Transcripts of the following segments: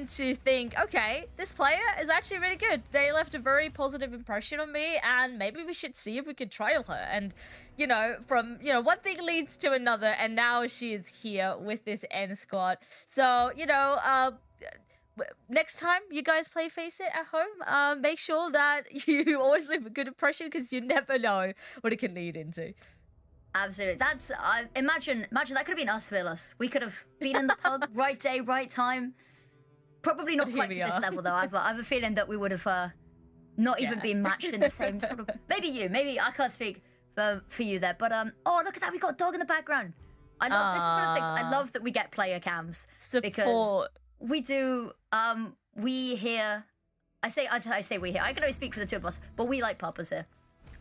begin to think, okay, this player is actually really good. They left a very positive impression on me, and maybe we should see if we could trial her. And, you know, from, you know, one thing leads to another, and now she is here with this ENCE squad. So, you know, next time you guys play Face It at home, make sure that you always leave a good impression, because you never know what it can lead into. Absolutely. That's imagine that could have been us, Villas. We could have been in the pub, right day, right time. Probably not quite to this level though. I have a feeling that we would have not even been matched in the same sort of. Maybe I can't speak for you there, but oh, look at that, we got a dog in the background. I love this is one of the things I love, that we get player cams. Support. Because we do we here, I say we here, I can only speak for the two of us, but we like puppies here.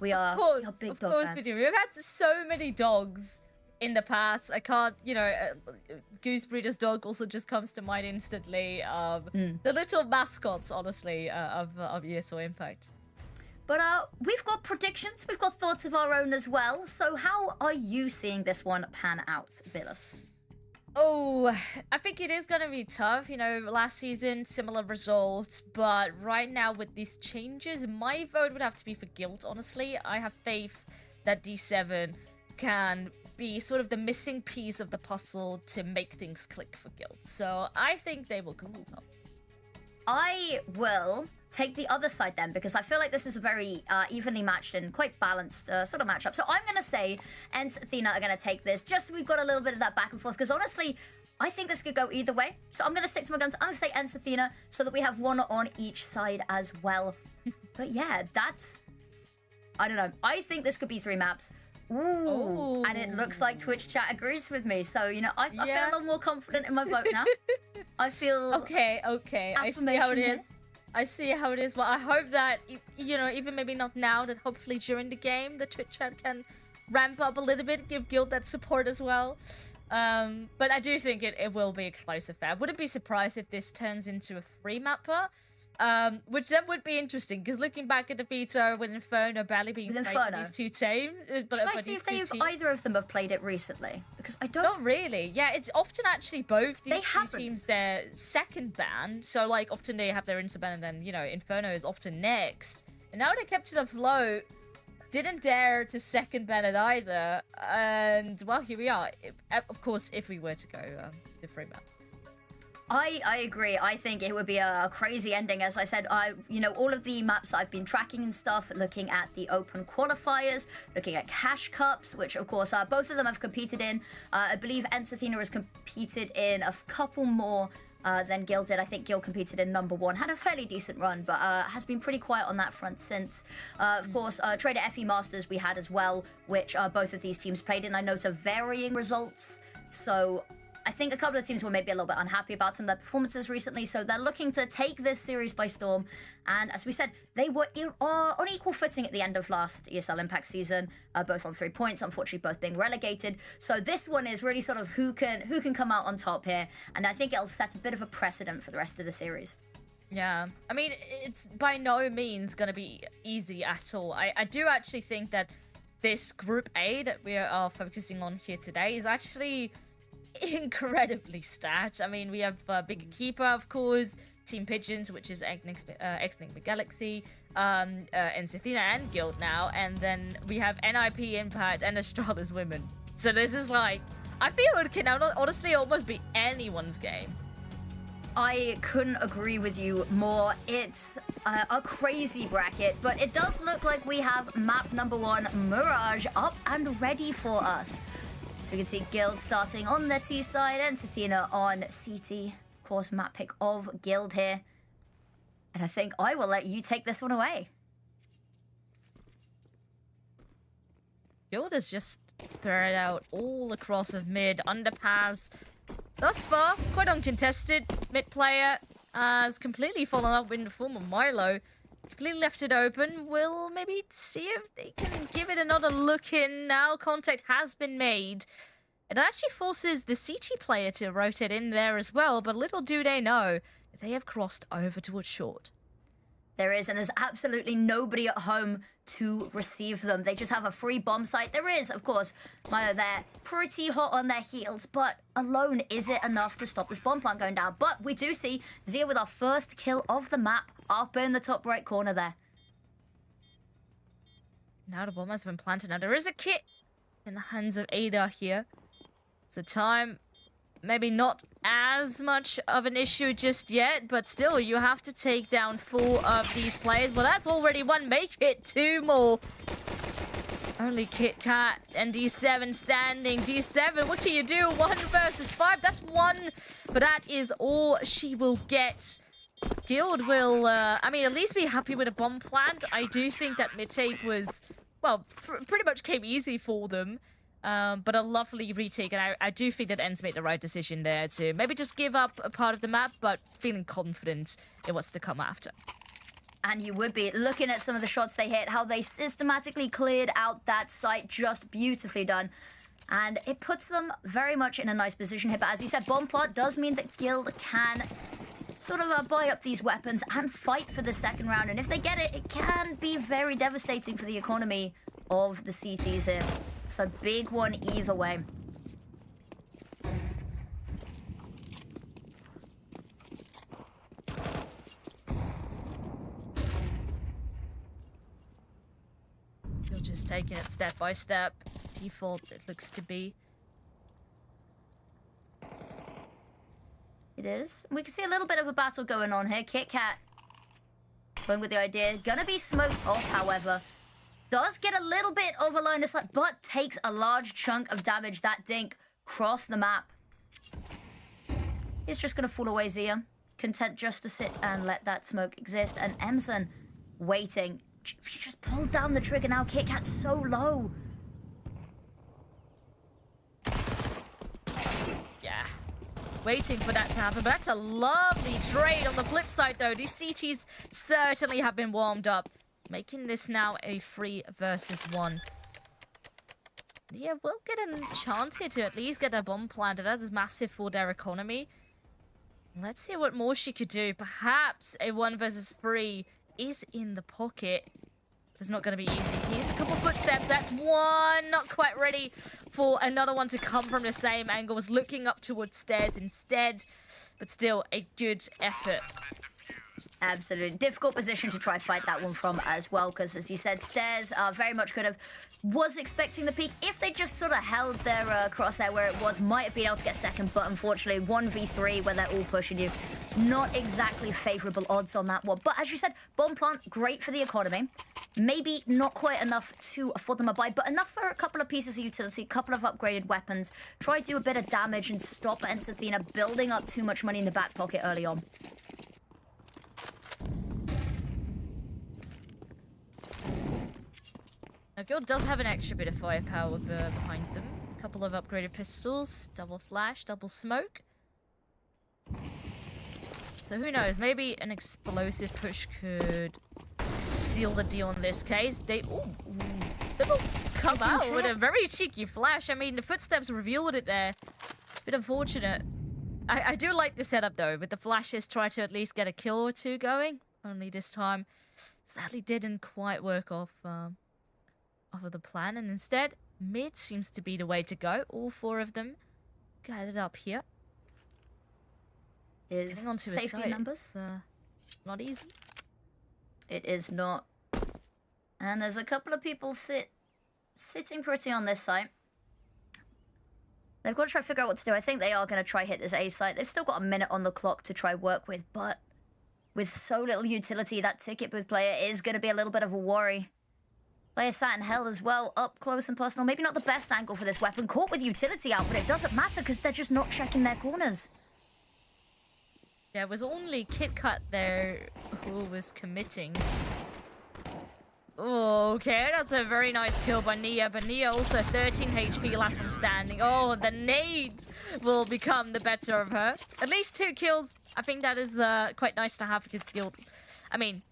We are big dog fans. Of course we do. We've had so many dogs in the past. I can't, you know, Goose Breeder's dog also just comes to mind instantly. The little mascots, honestly, of ESL Impact. But we've got predictions, we've got thoughts of our own as well. So how are you seeing this one pan out, Villas? Oh, I think it is going to be tough. You know, last season, similar results. But right now, with these changes, my vote would have to be for Guild, honestly. I have faith that D7 can be sort of the missing piece of the puzzle to make things click for Guild. So I think they will come on top. I will take the other side then, because I feel like this is a very evenly matched and quite balanced sort of matchup. So I'm going to say ENCE Athena are going to take this, just so we've got a little bit of that back and forth, because honestly, I think this could go either way. So I'm going to stick to my guns. I'm going to say ENCE Athena, so that we have one on each side as well. But yeah, that's... I don't know. I think this could be 3 maps. Ooh. And it looks like Twitch chat agrees with me. So, you know, I feel a little more confident in my vote now. I feel... Okay. I see how it is. I see how it is. Well, I hope that, you know, even maybe not now, that hopefully during the game, the Twitch chat can ramp up a little bit, give Guild that support as well. But I do think it will be a close affair. Wouldn't be surprised if this turns into a 3-mapper. Which then would be interesting, because looking back at the beta with Inferno barely being played by these two teams. Should I see if either of them have played it recently? Because I don't... Not really. Yeah, it's often actually both these two teams, their second ban. So, like, often they have their insta ban, and then, you know, Inferno is often next. And now they kept it afloat. Didn't dare to second ban it either. And, well, here we are. Of course, if we were to go to 3 maps. I agree. I think it would be a crazy ending. As I said, you know, all of the maps that I've been tracking and stuff, looking at the open qualifiers, looking at cash cups, which of course both of them have competed in. I believe ENCE Athena has competed in a couple more than Guild did. I think Guild competed in #1, had a fairly decent run, but has been pretty quiet on that front since. Of course, Trader FE Masters we had as well, which both of these teams played in. I know to varying results, so I think a couple of teams were maybe a little bit unhappy about some of their performances recently, so they're looking to take this series by storm. And as we said, they were on equal footing at the end of last ESL Impact season, both on 3 points, unfortunately both being relegated. So this one is really sort of who can come out on top here, and I think it'll set a bit of a precedent for the rest of the series. Yeah, I mean, it's by no means going to be easy at all. I do actually think that this Group A that we are focusing on here today is actually incredibly stacked. I mean, we have Big Keeper, of course, Team Pigeons, which is X-Enigma Galaxy, ENCE Athena and Guild now, and then we have NIP Impact and Astralis Women. So this is like, I feel it can honestly almost be anyone's game. I couldn't agree with you more. It's a crazy bracket, but it does look like we have map #1, Mirage, up and ready for us. So we can see Guild starting on their T side, ENCE Athena on CT. Of course, map pick of Guild here. And I think I will let you take this one away. Guild has just spread out all across of mid, underpass. Thus far, quite uncontested. Mid player has completely fallen up in the form of Milo. Completely left it open. We'll maybe see if they can give it another look in now. Contact has been made. It actually forces the CT player to rotate in there as well, but little do they know, they have crossed over towards short. There is, and there's absolutely nobody at home to receive them. They just have a free bomb site. There is, of course, Milo there, pretty hot on their heels, but alone, is it enough to stop this bomb plant going down? But we do see Zia with our first kill of the map up in the top right corner there. Now the bomb has been planted. Now there is a kit in the hands of Ada here. It's a time, maybe not as much of an issue just yet, but still, you have to take down 4 of these players. Well, that's already 1. Make it 2 more. Only Kit Kat and D7 standing. D7, what can you do? 1 versus 5. That's 1, but that is all she will get. Guild will, I mean, at least be happy with a bomb plant. I do think that mid-take was, well, pretty much came easy for them. But a lovely retake, and I do think that ENCE made the right decision there to maybe just give up a part of the map, but feeling confident in what's to come after. And you would be looking at some of the shots they hit, how they systematically cleared out that site, just beautifully done. And it puts them very much in a nice position here. But as you said, bomb plant does mean that Guild can sort of buy up these weapons and fight for the second round. And if they get it, it can be very devastating for the economy of the CTs here. So big one either way. You're just taking it step by step. Default, it looks to be. It is. We can see a little bit of a battle going on here. Kit Kat going with the idea. Gonna be smoked off, however. Does get a little bit of a line of sight, but takes a large chunk of damage. That dink crossed the map. He's just going to fall away, Zia. Content just to sit and let that smoke exist. And Emson waiting. She just pulled down the trigger now. Kit Kat's so low. Yeah. Waiting for that to happen, but that's a lovely trade. On the flip side, though, these CTs certainly have been warmed up. Making this now a 3 versus 1. Yeah, we'll get a chance here to at least get a bomb planted. That is massive for their economy. Let's see what more she could do. Perhaps a 1 versus 3 is in the pocket. It's not going to be easy. Here's a couple footsteps. That's 1. Not quite ready for another one to come from the same angle. Was looking up towards stairs instead. But still, a good effort. Absolutely. Difficult position to try fight that one from as well, because as you said, stairs are very much could have was expecting the peak. If they just sort of held their crosshair where it was, might have been able to get second, but unfortunately 1v3 where they're all pushing you. Not exactly favorable odds on that one. But as you said, bomb plant, great for the economy. Maybe not quite enough to afford them a buy, but enough for a couple of pieces of utility, a couple of upgraded weapons. Try to do a bit of damage and stop ENCE Athena building up too much money in the back pocket early on. Now, Guild does have an extra bit of firepower behind them. A couple of upgraded pistols, double flash, double smoke. So who knows, maybe an explosive push could seal the deal in this case. They will come out with a very cheeky flash. I mean, the footsteps revealed it there. Bit unfortunate. I do like the setup though, with the flashes, try to at least get a kill or 2 going. Only this time, sadly didn't quite work off of the plan, and instead mid seems to be the way to go. All 4 of them gathered up here. Is safety numbers not easy. It is not. And there's a couple of people sitting pretty on this site. They've got to try to figure out what to do. I think they are going to try hit this A site. They've still got a minute on the clock to try work with, but with so little utility, that ticket booth player is going to be a little bit of a worry. Player sat in hell as well, up close and personal. Maybe not the best angle for this weapon. Caught with utility out, but it doesn't matter because they're just not checking their corners. Yeah, it was only Kit Kat there who was committing. Okay, that's a very nice kill by Nia, but Nia also 13 HP, last one standing. Oh, the nade will become the better of her. At least 2 kills. I think that is quite nice to have because Guild, I mean,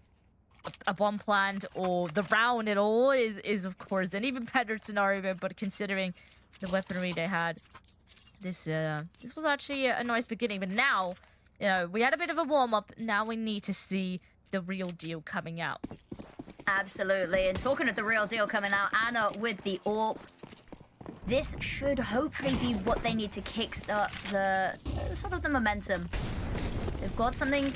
a bomb plant or the round at all is of course an even better scenario, but considering the weaponry they had, this was actually a nice beginning. But now, you know, we had a bit of a warm-up. Now we need to see the real deal coming out. Absolutely. And talking of the real deal coming out, Anna with the AWP. This should hopefully be what they need to kickstart the sort of the momentum. They've got something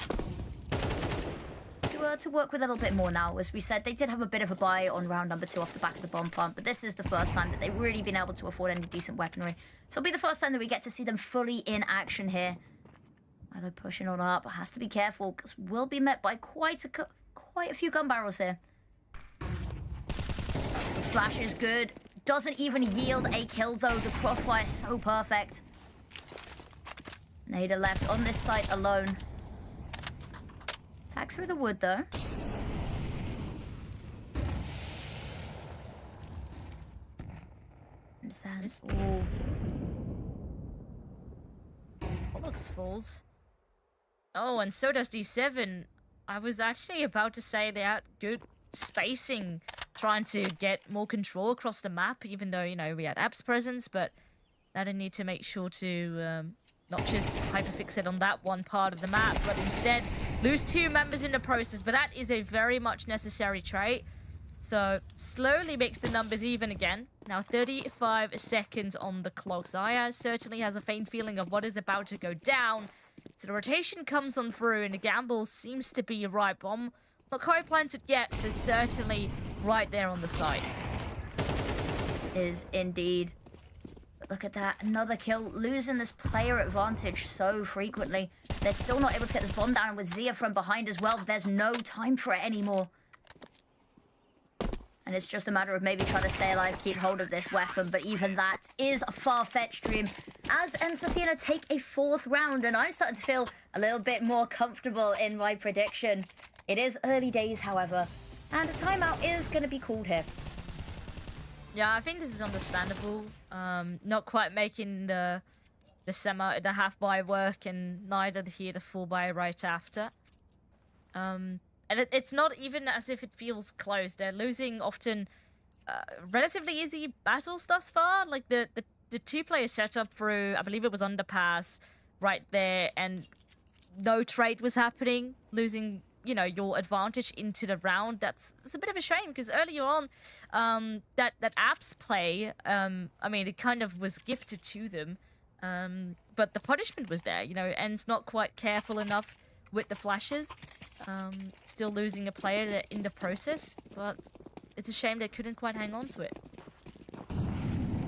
to work with a little bit more now. As we said, they did have a bit of a buy on round number 2 off the back of the bomb plant, but this is the first time that they've really been able to afford any decent weaponry. So it'll be the first time that we get to see them fully in action here. Milo pushing on up. Has to be careful because we'll be met by quite a few gun barrels here. The flash is good. Doesn't even yield a kill though. The crossfire is so perfect. Nada left on this site alone. Attack through the wood though. Sand. Ooh. Pollux falls. Oh, and so does D7. I was actually about to say they had good spacing, trying to get more control across the map, even though, you know, we had App's presence, but I didn't need to make sure to not just hyperfixate on that one part of the map, but instead lose 2 members in the process. But that is a very much necessary trait. So slowly makes the numbers even again. Now 35 seconds on the clock. Zaya certainly has a faint feeling of what is about to go down. So the rotation comes on through and the gamble seems to be right. Bomb not quite planted yet, but it's certainly right there on the side. Is indeed. Look at that, another kill, losing this player advantage so frequently. They're still not able to get this bomb down, and with Zia from behind as well, there's no time for it anymore. And it's just a matter of maybe trying to stay alive, keep hold of this weapon, but even that is a far-fetched dream. As ENCE Athena take a 4th round, and I'm starting to feel a little bit more comfortable in my prediction. It is early days, however, and a timeout is going to be called here. Yeah, I think this is understandable. Not quite making the half buy work, and neither here the full buy right after. And it's not even as if it feels close. They're losing often relatively easy battles thus far. Like the 2-player setup through, I believe it was underpass right there, and no trade was happening. Losing, you know, your advantage into the round. That's a bit of a shame because earlier on, that App's play, I mean, it kind of was gifted to them, but the punishment was there. You know, ENCE not quite careful enough with the flashes, still losing a player in the process, but it's a shame they couldn't quite hang on to it.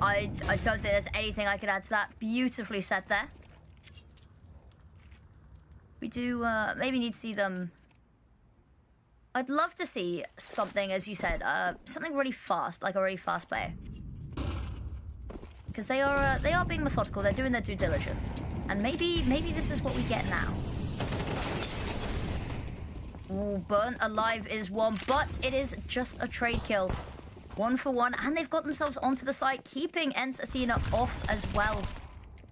I don't think there's anything I could add to that. Beautifully said there. We do maybe need to see them. I'd love to see something, as you said, something really fast, like a really fast player. Because they are being methodical. They're doing their due diligence, and maybe this is what we get now. Ooh, burnt alive is one, but it is just a trade kill. 1 for 1, and they've got themselves onto the site, keeping ENCE Athena off as well.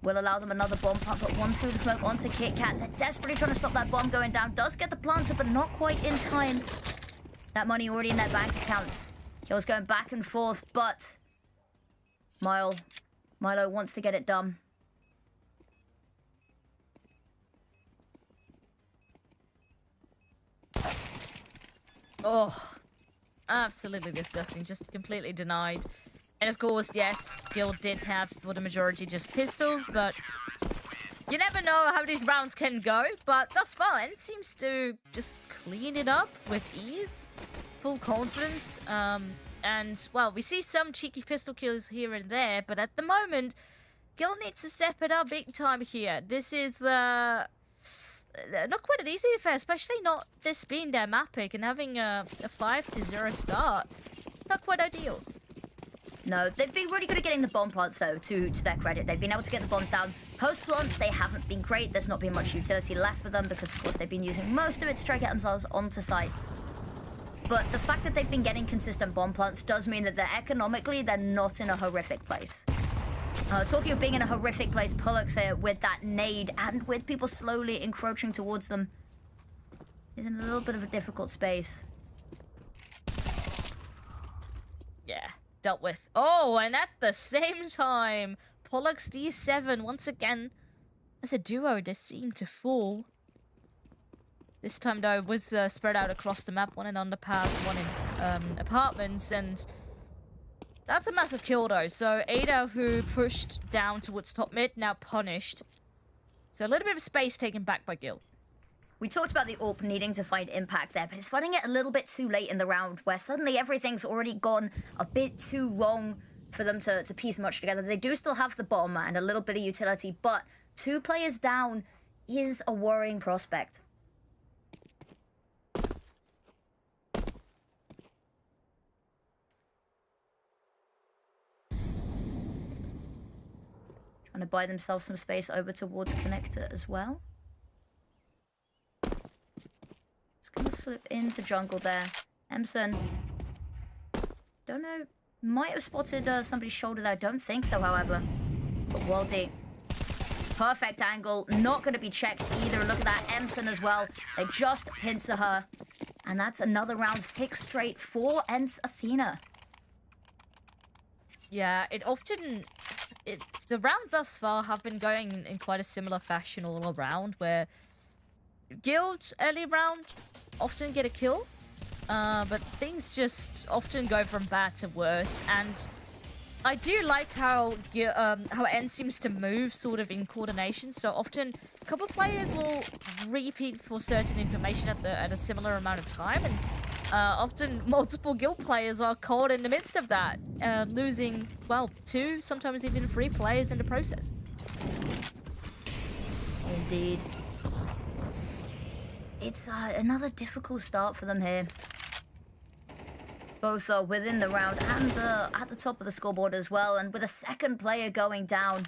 Will allow them another bomb plant, but one through the smoke onto KitKat. They're desperately trying to stop that bomb going down. Does get the planter, but not quite in time. That money already in their bank accounts. Kills going back and forth, but Milo wants to get it done. Oh, absolutely disgusting. Just completely denied. And of course, yes, Guild did have, for the majority, just pistols, but you never know how these rounds can go. But thus far, ENCE seems to just clean it up with ease, full confidence. And, well, we see some cheeky pistol kills here and there, but at the moment, Guild needs to step it up big time here. This is not quite an easy affair, especially not this being their map pick and having a 5-0 start. Not quite ideal. No, they've been really good at getting the bomb plants, though, to their credit. They've been able to get the bombs down. Post plants, they haven't been great. There's not been much utility left for them because, of course, they've been using most of it to try to get themselves onto site. But the fact that they've been getting consistent bomb plants does mean that they're not in a horrific place. Talking of being in a horrific place, Pollux here with that nade and with people slowly encroaching towards them is in a little bit of a difficult space. Yeah, dealt with. Oh, and at the same time, Pollux D7 once again, as a duo, they seem to fall. This time, though, was spread out across the map. One in underpass, one in apartments, and that's a massive kill, though. So Ada, who pushed down towards top mid, now punished. So a little bit of space taken back by Guild. We talked about the AWP needing to find impact there, but it's finding it a little bit too late in the round, where suddenly everything's already gone a bit too wrong for them to piece much together. They do still have the bomb and a little bit of utility, but 2 players down is a worrying prospect. Trying to buy themselves some space over towards connector as well. Just gonna slip into jungle there. Emson, don't know, might have spotted somebody's shoulder there. Don't think so, however. But Waldy, perfect angle, not gonna be checked either. Look at that, Emson as well. They just pincer her. And that's another round, 6 straight for ENCE Athena. Yeah, the round thus far have been going in quite a similar fashion all around, where Guild early round often get a kill, but things just often go from bad to worse. And I do like how ENCE seems to move sort of in coordination. So often a couple of players will repeat for certain information at a similar amount of time, and often multiple Guild players are caught in the midst of that, losing, well, 2, sometimes even 3 players in the process. Indeed. It's another difficult start for them here. Both are within the round and at the top of the scoreboard as well, and with a second player going down.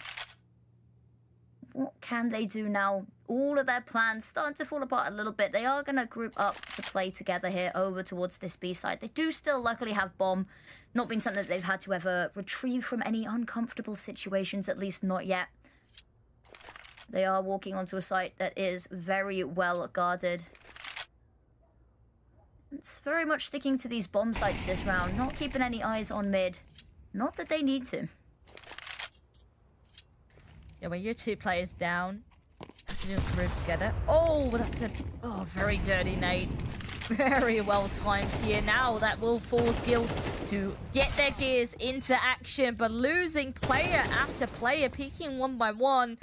What can they do now? All of their plans starting to fall apart a little bit. They are going to group up to play together here over towards this B side. They do still luckily have bomb. Not been something that they've had to ever retrieve from any uncomfortable situations, at least not yet. They are walking onto a site that is very well guarded. It's very much sticking to these bomb sites this round, not keeping any eyes on mid. Not that they need to. Yeah, when you're 2 players down, to just group together. Oh, that's a very dirty nade. Very well timed here. Now that will force Guild to get their gears into action, but losing player after player, peeking 1 by 1.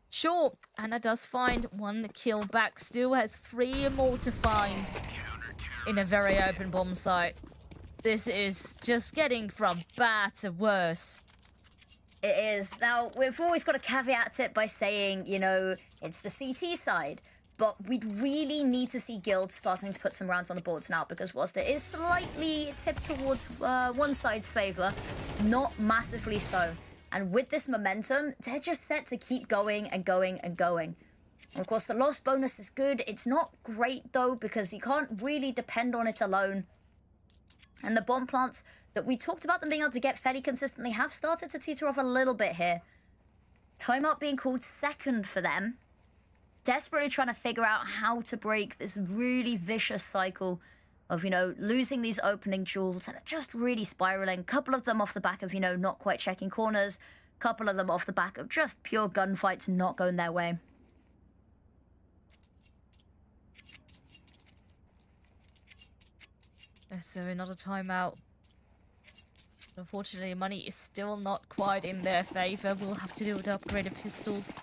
Sure, Anna does find 1 kill back. Still has 3 more to find in a very open bomb site. This is just getting from bad to worse. It is. Now, we've always got to caveat it by saying, you know, it's the CT side. But we'd really need to see Guild starting to put some rounds on the boards now, because whilst it is slightly tipped towards one side's favour, not massively so. And with this momentum, they're just set to keep going and going and going. And of course, the loss bonus is good. It's not great, though, because you can't really depend on it alone. And the bomb plants that we talked about them being able to get fairly consistently have started to teeter off a little bit here. Timeout being called second for them. Desperately trying to figure out how to break this really vicious cycle of, you know, losing these opening jewels and just really spiraling. A couple of them off the back of, you know, not quite checking corners. A couple of them off the back of just pure gunfights not going their way. So another timeout. Unfortunately, money is still not quite in their favor. We'll have to do with upgraded pistols.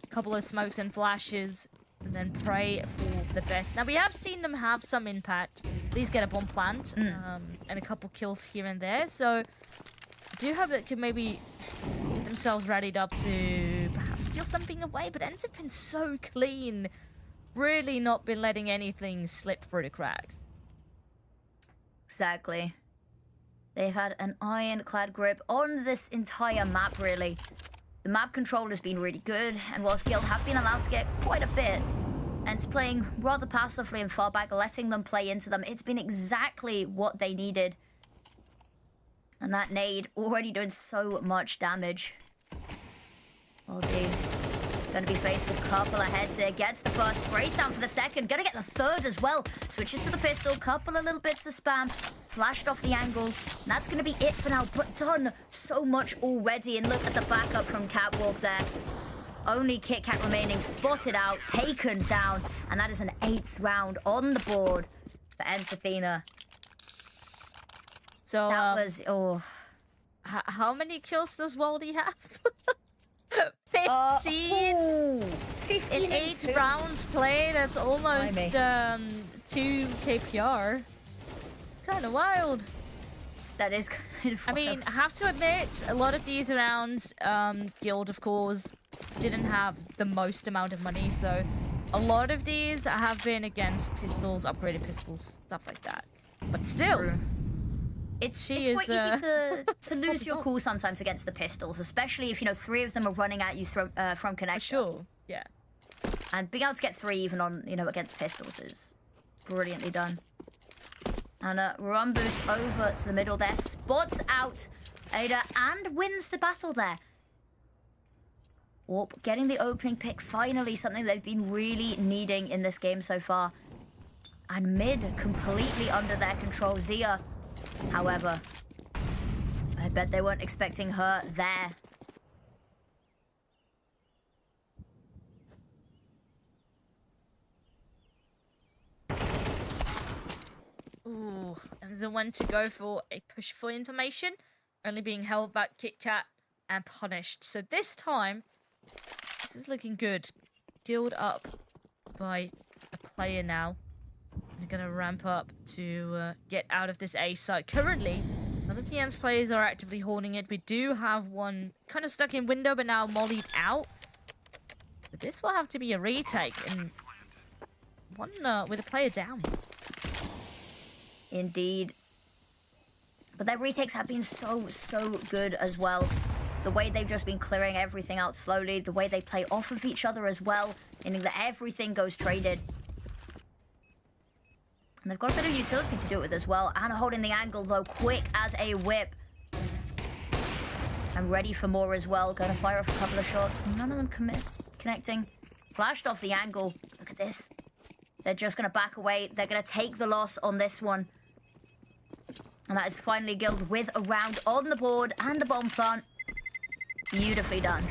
Couple of smokes and flashes, and then pray for the best. Now, we have seen them have some impact. At least get a bomb plant, and a couple kills here and there. So, I do hope that could maybe get themselves readied up to perhaps steal something away. But ENCE have been so clean. Really not been letting anything slip through the cracks. Exactly. They've had an ironclad grip on this entire map, really. The map control has been really good, and whilst Guild have been allowed to get quite a bit, and it's playing rather passively and far back, letting them play into them, it's been exactly what they needed. And that nade already doing so much damage. Aldi gonna be faced with a couple of heads here. Gets the first, sprays down for the second, gonna get the third as well. Switches to the pistol, couple of little bits of spam. Flashed off the angle. And that's going to be it for now, but done so much already. And look at the backup from Catwalk there. Only Kit Kat remaining, spotted out, taken down, and that is an 8th round on the board for ENCE Athena. So That was, oh. How many kills does Waldy have? 15. 15 In 8 rounds played. That's almost 2 KPR. Kind of wild. That is kind of wild. I mean, I have to admit, a lot of these rounds, Guild, of course, didn't have the most amount of money, so a lot of these have been against pistols, upgraded pistols, stuff like that. But still, True. It's quite easy to lose your cool sometimes against the pistols, especially if, you know, 3 of them are running at you from connector. Sure, yeah. And being able to get 3 even on, you know, against pistols is brilliantly done. And run boost over to the middle there, spots out Ada and wins the battle there. Warp getting the opening pick, finally something they've been really needing in this game so far. And mid completely under their control. Zia, however, I bet they weren't expecting her there. Ooh, that was the one to go for a push for information, only being held back Kit Kat and punished. So this time, this is looking good. Guild up by a player now. They're gonna ramp up to get out of this A site. Currently, none of the ENCE players are actively holding it. We do have one kind of stuck in window, but now mollied out. But this will have to be a retake, and one with a player down. Indeed. But their retakes have been so good as well. The way they've just been clearing everything out slowly, the way they play off of each other as well, meaning that everything goes traded. And they've got a bit of utility to do it with as well. Anna holding the angle though, quick as a whip. And ready for more as well. Gonna fire off a couple of shots. None of them connecting. Flashed off the angle. Look at this. They're just gonna back away. They're gonna take the loss on this one. And that is finally Guild with a round on the board and the bomb plant. Beautifully done.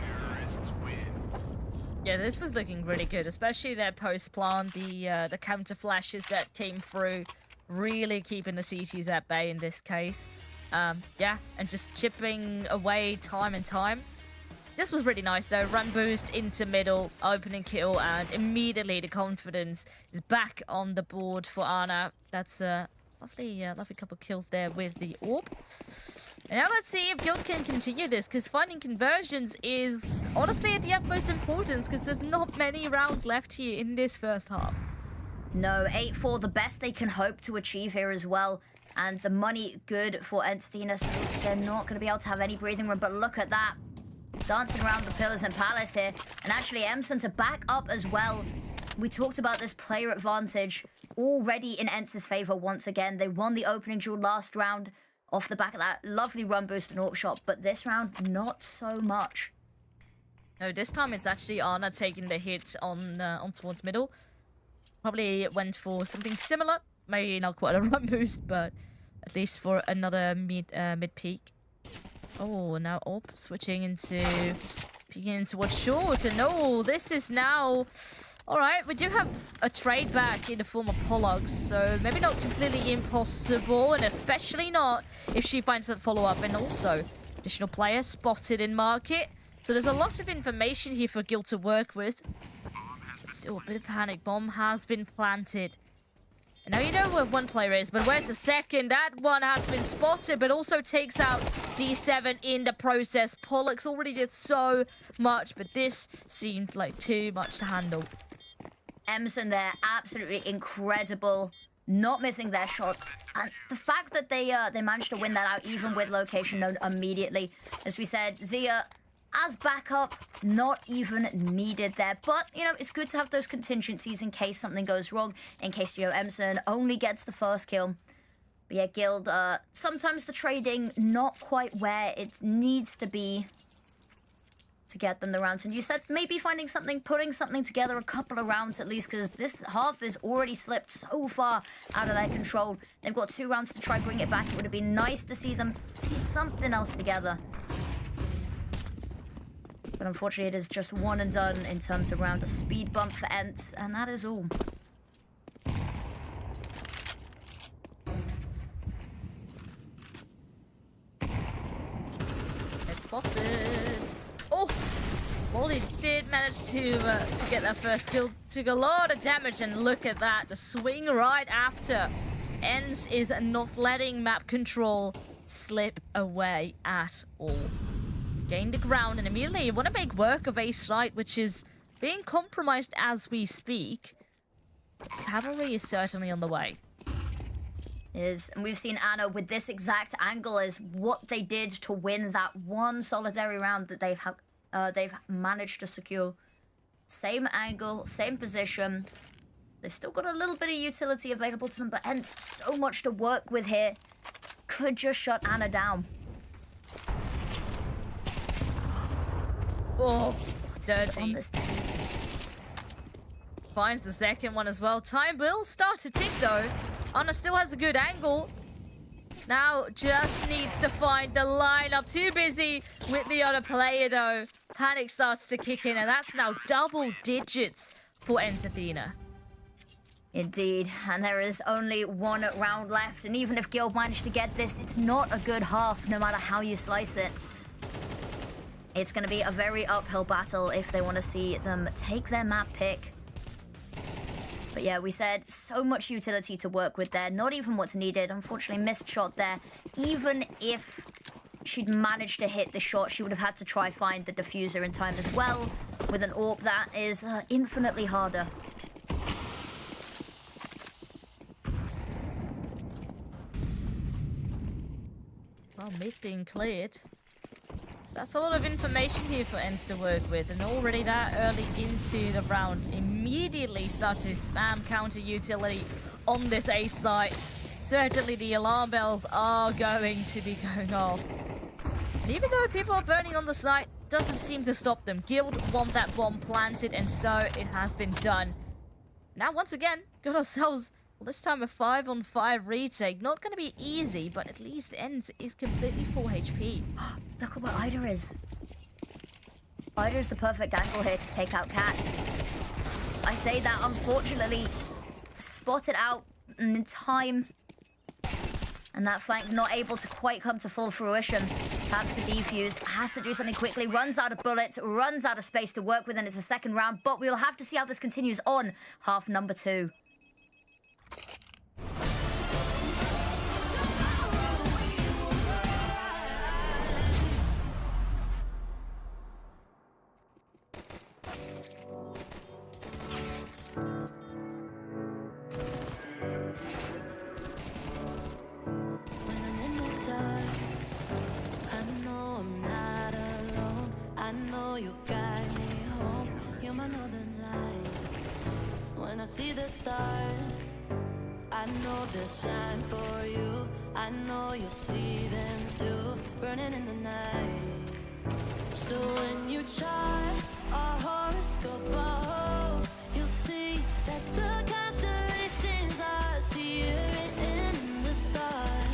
Yeah, this was looking really good, especially their post plant, the counter flashes that came through, really keeping the CTs at bay in this case. Yeah, and just chipping away time and time. This was really nice though. Run boost into middle, opening kill, and immediately the confidence is back on the board for Anna. That's a lovely couple kills there with the orb. And now let's see if Guild can continue this, because finding conversions is honestly at the utmost importance, because there's not many rounds left here in this first half. No, 8-4, the best they can hope to achieve here as well. And the money good for ENCE Athena, so they're not going to be able to have any breathing room. But look at that. Dancing around the pillars and palace here. And actually EMSON to back up as well. We talked about this player advantage already in ENCE's favor once again. They won the opening duel last round off the back of that lovely run boost and AWP shot, but this round, not so much. No, this time it's actually Anna taking the hit on towards middle. Probably went for something similar. Maybe not quite a run boost, but at least for another mid peak. Oh, now AWP switching into peeking into what's short. And no, this is now... Alright, we do have a trade back in the form of Pollux, so maybe not completely impossible, and especially not if she finds that follow-up. And also, additional player spotted in market. So there's a lot of information here for Guild to work with. But still, a bit of panic. Bomb has been planted. And now you know where one player is, but where's the second? That one has been spotted, but also takes out D7 in the process. Pollux already did so much, but this seemed like too much to handle. EMSON there, absolutely incredible, not missing their shots, and the fact that they managed to win that out even with location known immediately. As we said, Zia as backup, not even needed there, but you know, it's good to have those contingencies in case something goes wrong, in case, you know, EMSON only gets the first kill. But yeah, Guild, sometimes the trading not quite where it needs to be to get them the rounds. And you said maybe finding something, putting something together, a couple of rounds at least, because this half is already slipped so far out of their control. They've got 2 rounds to try and bring it back. It would have been nice to see them piece something else together. But unfortunately, it is just one and done in terms of around a speed bump for ENCE, and that is all. It's spotted. Oh! Well, he did manage to get that first kill. Took a lot of damage, and look at that. The swing right after. ENCE is not letting map control slip away at all. Gain the ground, and immediately you want to make work of a site which is being compromised as we speak. Cavalry is certainly on the way. And we've seen Anna with this exact angle is what they did to win that one solitary round that they've managed to secure. Same angle, same position. They've still got a little bit of utility available to them, but ENCE, so much to work with here. Could just shut Anna down. Oh, dirty. On this days. Finds the second one as well. Time will start to tick though. Anna still has a good angle. Now just needs to find the lineup. Too busy with the other player though. Panic starts to kick in, and that's now double digits for ENCE Athena. Indeed, and there is only one round left, and even if Guild managed to get this, it's not a good half no matter how you slice it. It's going to be a very uphill battle if they want to see them take their map pick. But yeah, we said so much utility to work with there, not even what's needed. Unfortunately, missed shot there. Even if she'd managed to hit the shot, she would have had to try find the diffuser in time as well. With an AWP, that is infinitely harder. Well, mid being cleared. That's a lot of information here for ENCE to work with, and already that early into the round, immediately start to spam counter utility on this A site. Certainly the alarm bells are going to be going off. And even though people are burning on the site, doesn't seem to stop them. Guild want that bomb planted, and so it has been done. Now once again, got ourselves, well, this time a 5-on-5 retake. Not going to be easy, but at least ENCE is completely full HP. Look at where Ida is. Ida is the perfect angle here to take out Cat. I say that, unfortunately, spotted out in time. And that flank not able to quite come to full fruition. Taps the defuse, has to do something quickly, runs out of bullets, runs out of space to work with, and it's a second round. But we'll have to see how this continues on half number 2. When I see the stars, I know they'll shine for you. I know you'll see them too, burning in the night. So when you try our horoscope, oh, you'll see that the constellations are searing in the stars.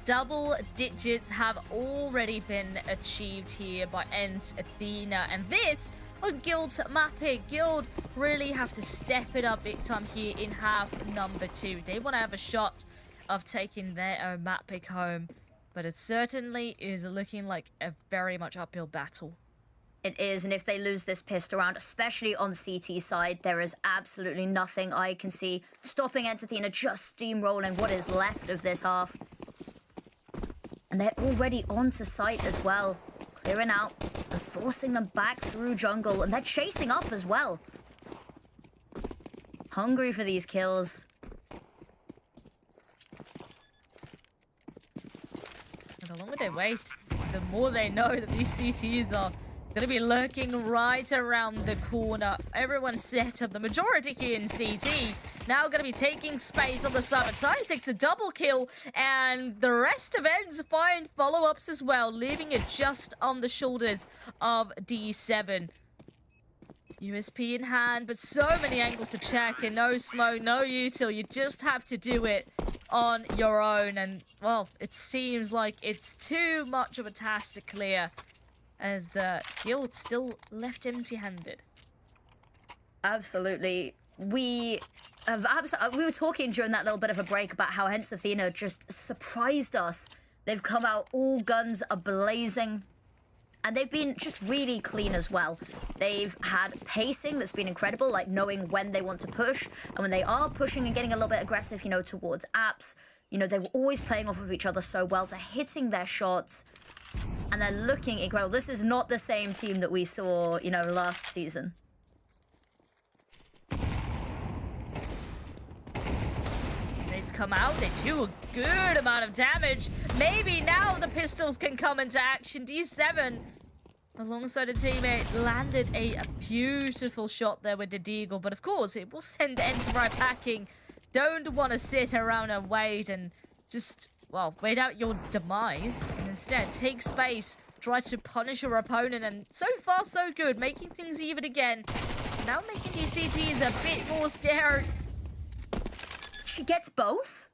double digits have already been achieved here by ENCE, Athena, and this on Guild's mapping. Guild really have to step it up big time here in half number 2. They want to have a shot of taking their own map pick home, but it certainly is looking like a very much uphill battle. It is, and if they lose this pistol round, especially on CT side, there is absolutely nothing I can see stopping ENCE Athena just steamrolling what is left of this half. And they're already onto site as well, clearing out and forcing them back through jungle, and they're chasing up as well. Hungry for these kills. And the longer they wait, the more they know that these CTs are going to be lurking right around the corner. Everyone's set up. The majority here in CT now going to be taking space on the side. Side takes a double kill, and the rest of ENCE find follow-ups as well, leaving it just on the shoulders of D7. USP in hand, but so many angles to check, and no smoke, no util. You just have to do it on your own, and, well, it seems like it's too much of a task to clear, as Guild still left empty-handed. Absolutely. We were talking during that little bit of a break about how ENCE Athena just surprised us. They've come out all guns a-blazing, and they've been just really clean as well. They've had pacing that's been incredible, like knowing when they want to push, and when they are pushing and getting a little bit aggressive, you know, towards apps, you know, they were always playing off of each other so well. They're hitting their shots, and they're looking incredible. This is not the same team that we saw, you know, last season. They's come out, they do a good amount of damage. Maybe now the pistols can come into action. D7, alongside a teammate, landed a beautiful shot there with the Deagle, but of course it will send ENCE right packing. Don't want to sit around and wait and just, well, wait out your demise, and instead take space, try to punish your opponent, and so far so good, making things even again. Now making these CTs a bit more scary. She gets both?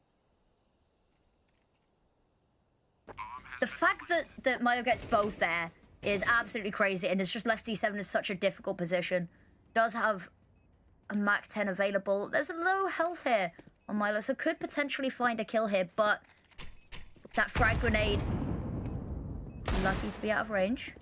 The fact that Milo gets both there is absolutely crazy, and it's just left D7 in such a difficult position. Does have a Mach 10 available. There's a low health here on Milo, so could potentially find a kill here, but that frag grenade, lucky to be out of range.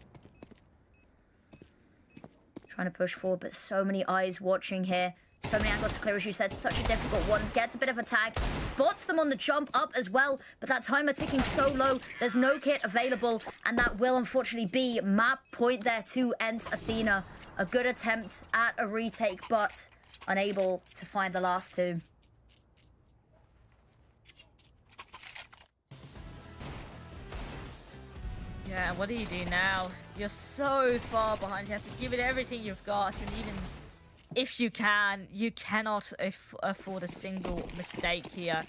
Trying to push forward, but so many eyes watching here. So many angles to clear, as you said. Such a difficult one. Gets a bit of a tag. Spots them on the jump up as well. But that timer ticking so low. There's no kit available. And that will unfortunately be map point there to ENCE Athena. A good attempt at a retake, but unable to find the last two. Yeah, what do you do now? You're so far behind. You have to give it everything you've got, and even if you can, you cannot afford a single mistake here.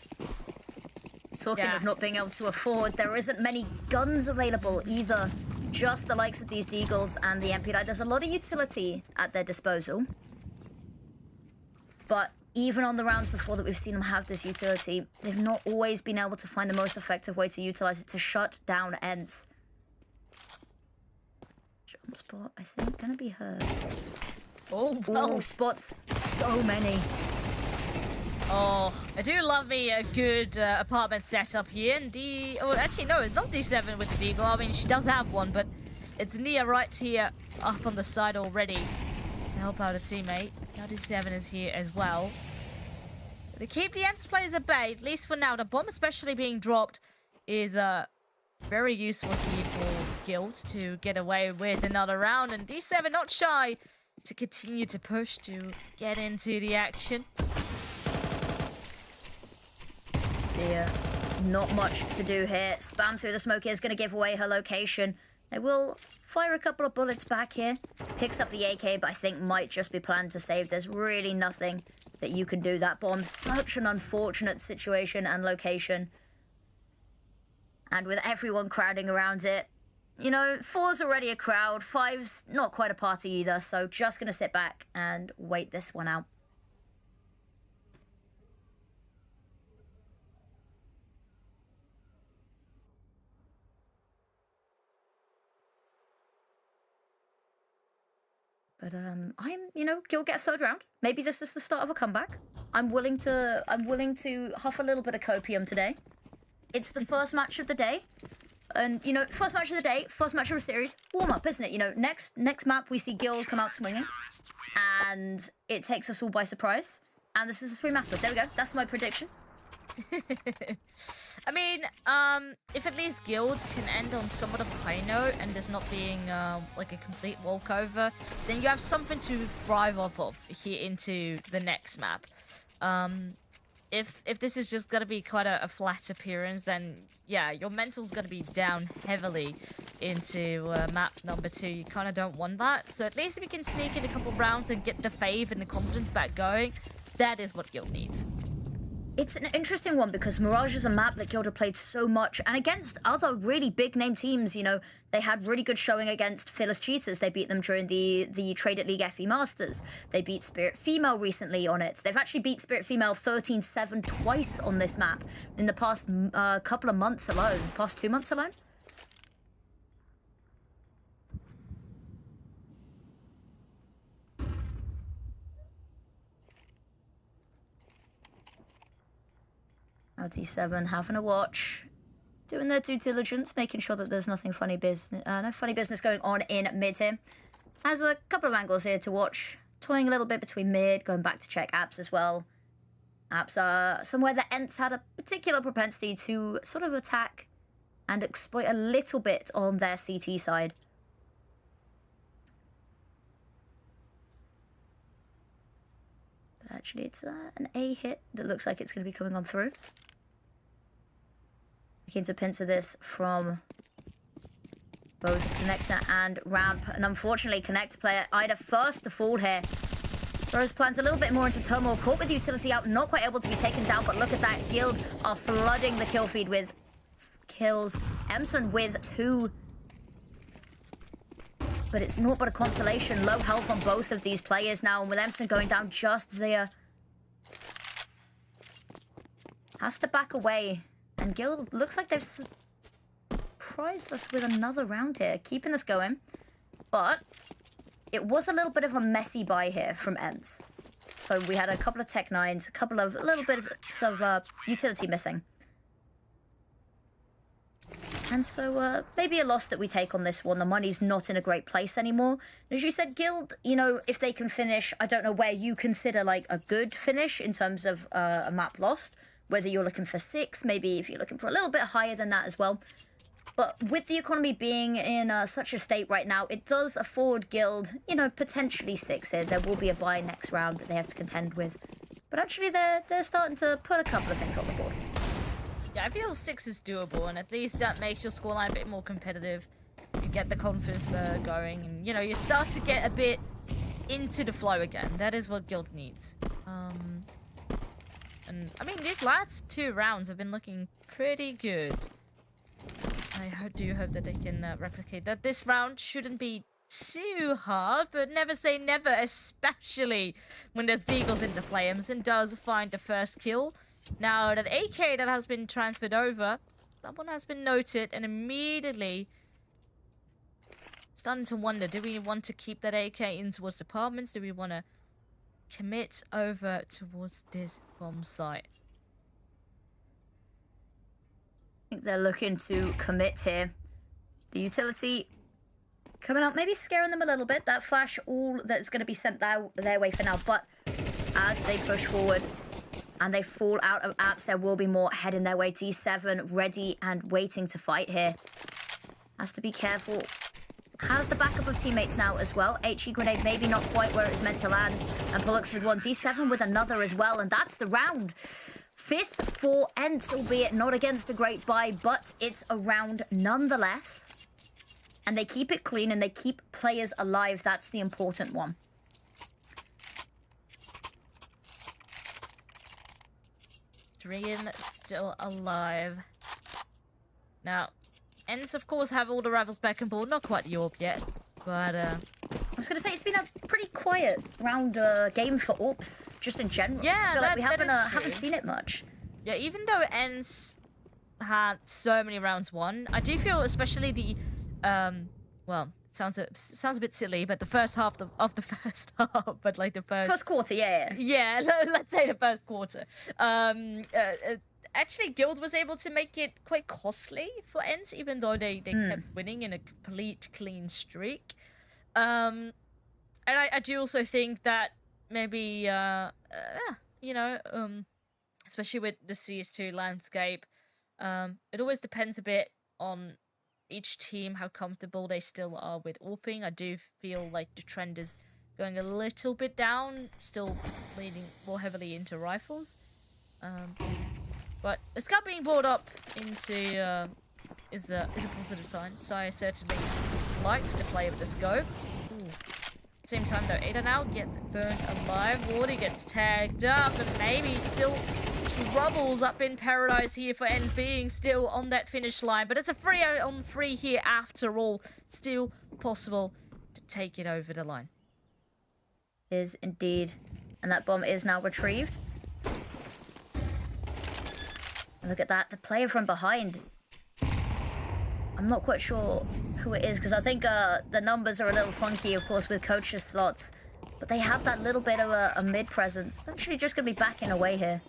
Talking of not being able to afford, there isn't many guns available either. Just the likes of these Deagles and the MP9. There's a lot of utility at their disposal. But even on the rounds before that we've seen them have this utility, they've not always been able to find the most effective way to utilize it to shut down ENCE. Jump spot, I think, gonna be heard. Oh, well. Ooh, spots, so many. Oh, I do love me a good apartment setup here. And oh, actually, no, it's not D7 with the Deagle. I mean, she does have one, but it's Nia right here up on the side already to help out a teammate. Now D7 is here as well. They keep the ENCE players at bay, at least for now. The bomb especially being dropped is very useful here for Guild to get away with another round. And D7 not shy to continue to push to get into the action. See, not much to do here. Spam through the smoke is going to give away her location. They will fire a couple of bullets back here. Picks up the AK, but I think might just be planned to save. There's really nothing that you can do. That bomb's such an unfortunate situation and location. And with everyone crowding around it, you know, 4's already a crowd, 5's not quite a party either, so just going to sit back and wait this one out. But Guild get a third round. Maybe this is the start of a comeback. I'm willing to huff a little bit of copium today. It's the first match of the day. And, first match of the day, first match of a series, warm up, isn't it? Next map we see Guild come out swinging. And it takes us all by surprise. And this is a 3-mapper. There we go. That's my prediction. I mean, if at least Guild can end on somewhat of a high note and there's not being like a complete walkover, then you have something to thrive off of here into the next map. If this is just gonna be quite a flat appearance, then yeah, your mental's gonna be down heavily into map number 2. You kind of don't want that. So at least if you can sneak in a couple rounds and get the faith and the confidence back going, that is what Guild needs. It's an interesting one because Mirage is a map that Guild have played so much, and against other really big name teams, they had really good showing against Fearless Cheaters. They beat them during the Traded League FE Masters. They beat Spirit Female recently on it. They've actually beat Spirit Female 13-7 twice on this map in the past couple of months alone. Past 2 months alone. LT7 having a watch, doing their due diligence, making sure that there's nothing funny business, no funny business going on in mid here. Has a couple of angles here to watch, toying a little bit between mid, going back to check apps as well. Apps are somewhere that ENCE had a particular propensity to sort of attack and exploit a little bit on their CT side. But actually, it's an A hit that looks like it's going to be coming on through. Looking to pincer this from both Connector and Ramp. And unfortunately, Connector player either first to fall here. Throws plans a little bit more into turmoil. Caught with utility out, not quite able to be taken down. But look at that. Guild are flooding the kill feed with kills. Emson with 2. But it's not but a consolation. Low health on both of these players now. And with Emson going down, just Zia has to back away. And Guild looks like they've surprised us with another round here. Keeping this going. But it was a little bit of a messy buy here from ENCE. So we had a couple of Tech 9s, a little bit of utility missing. And so maybe a loss that we take on this one. The money's not in a great place anymore. As you said, Guild, if they can finish, I don't know where you consider like a good finish in terms of a map lost. Whether you're looking for 6, maybe if you're looking for a little bit higher than that as well. But with the economy being in such a state right now, it does afford Guild, potentially 6 here. There will be a buy next round that they have to contend with. But actually, they're starting to put a couple of things on the board. Yeah, I feel 6 is doable, and at least that makes your scoreline a bit more competitive. You get the confidence going, and, you start to get a bit into the flow again. That is what Guild needs. And, I mean, these last 2 rounds have been looking pretty good. I do hope that they can replicate that. This round shouldn't be too hard, but never say never, especially when there's Deagles into play. Emson does find the first kill. Now, that AK that has been transferred over, that one has been noted, and immediately starting to wonder, do we want to keep that AK in towards apartments? Do we want to commit over towards this bomb site? I think they're looking to commit here. The utility coming up, maybe scaring them a little bit. That flash, all that's going to be sent their way for now. But as they push forward and they fall out of apps, there will be more heading their way. D7 ready and waiting to fight here. Has to be careful. Has the backup of teammates now as well. HE grenade maybe not quite where it's meant to land. And Pollux with one. D7 with another as well. And that's the round. 5th for ENCE, albeit not against a great buy, but it's a round nonetheless. And they keep it clean and they keep players alive. That's the important one. Dream still alive. Now, ENCE, of course, have all the rivals back on board. Not quite Europe yet, but I was going to say, it's been a pretty quiet round game for AWPs, just in general. Yeah, I feel like we haven't seen it much. Yeah, even though ENCE had so many rounds won, I do feel especially the, well, sounds a bit silly, but the first half of the first half, but like the first quarter, yeah. Yeah, let's say the first quarter. Actually, Guild was able to make it quite costly for ENCE, even though they kept winning in a complete clean streak. And I do also think that maybe, especially with the CS2 landscape, it always depends a bit on each team, how comfortable they still are with AWPing. I do feel like the trend is going a little bit down, still leaning more heavily into rifles. But the scout being brought up into is a positive sign. Saya certainly likes to play with the scope. Ooh. At the same time though, Ada now gets burned alive. Wardy gets tagged up, and maybe still troubles up in paradise here for ENCE being still on that finish line. But it's a 3-on-3 here after all. Still possible to take it over the line. Is indeed. And that bomb is now retrieved. And look at that, the player from behind. I'm not quite sure who it is, because I think the numbers are a little funky, of course, with coaches slots. But they have that little bit of a mid presence. Actually, just going to be backing away here.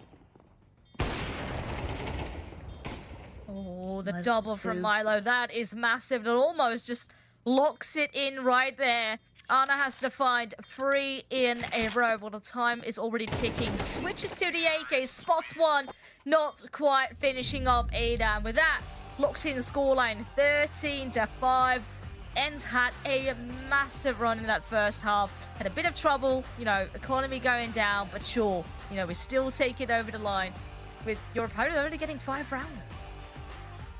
Oh, the double from Milo. That is massive. It almost just locks it in right there. Anna has to find 3 in a row. Well, the time is already ticking. Switches to the AK. Spot 1. Not quite finishing off Ada. With that, locks in the scoreline 13-5. ENCE had a massive run in that first half. Had a bit of trouble, economy going down. But sure, we still take it over the line with your opponent only getting 5 rounds.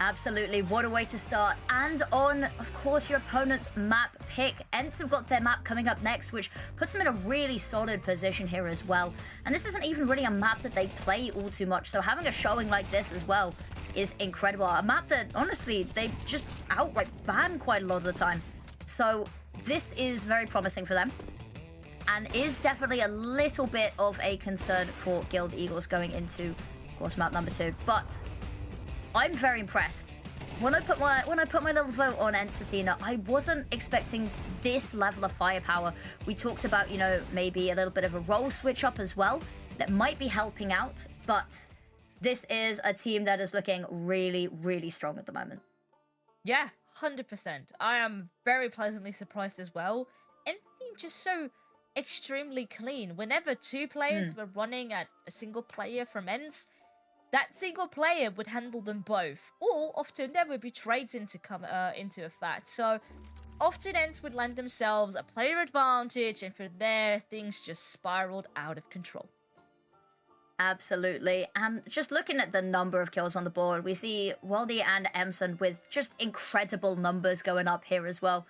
Absolutely, what a way to start. And on, of course, your opponent's map pick. ENCE have got their map coming up next, which puts them in a really solid position here as well. And this isn't even really a map that they play all too much, so having a showing like this as well is incredible. A map that, honestly, they just outright ban quite a lot of the time. So this is very promising for them, and is definitely a little bit of a concern for Guild Eagles going into, of course, map number 2. But I'm very impressed. When I put my little vote on ENCE Athena, I wasn't expecting this level of firepower. We talked about, maybe a little bit of a role switch up as well that might be helping out, but this is a team that is looking really, really strong at the moment. Yeah, 100%. I am very pleasantly surprised as well. ENCE seemed just so extremely clean. Whenever 2 players were running at a single player from ENCE, that single player would handle them both, or often there would be trades into effect. So often ENCE would lend themselves a player advantage, and from there things just spiraled out of control. Absolutely, and just looking at the number of kills on the board, we see Waldy and Emson with just incredible numbers going up here as well.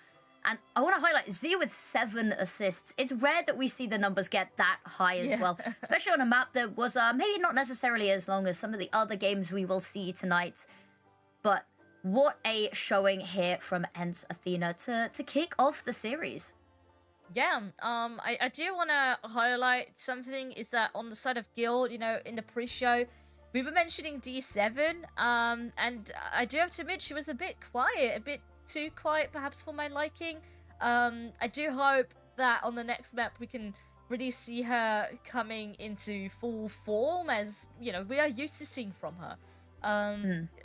And I want to highlight Z with 7 assists. It's rare that we see the numbers get that high as well, especially on a map that was maybe not necessarily as long as some of the other games we will see tonight. But what a showing here from ENCE Athena to kick off the series. Yeah, I do want to highlight something, is that on the side of Guild, in the pre-show, we were mentioning D7, and I do have to admit she was a bit quiet, a bit too quiet perhaps for my liking. I do hope that on the next map we can really see her coming into full form, as we are used to seeing from her.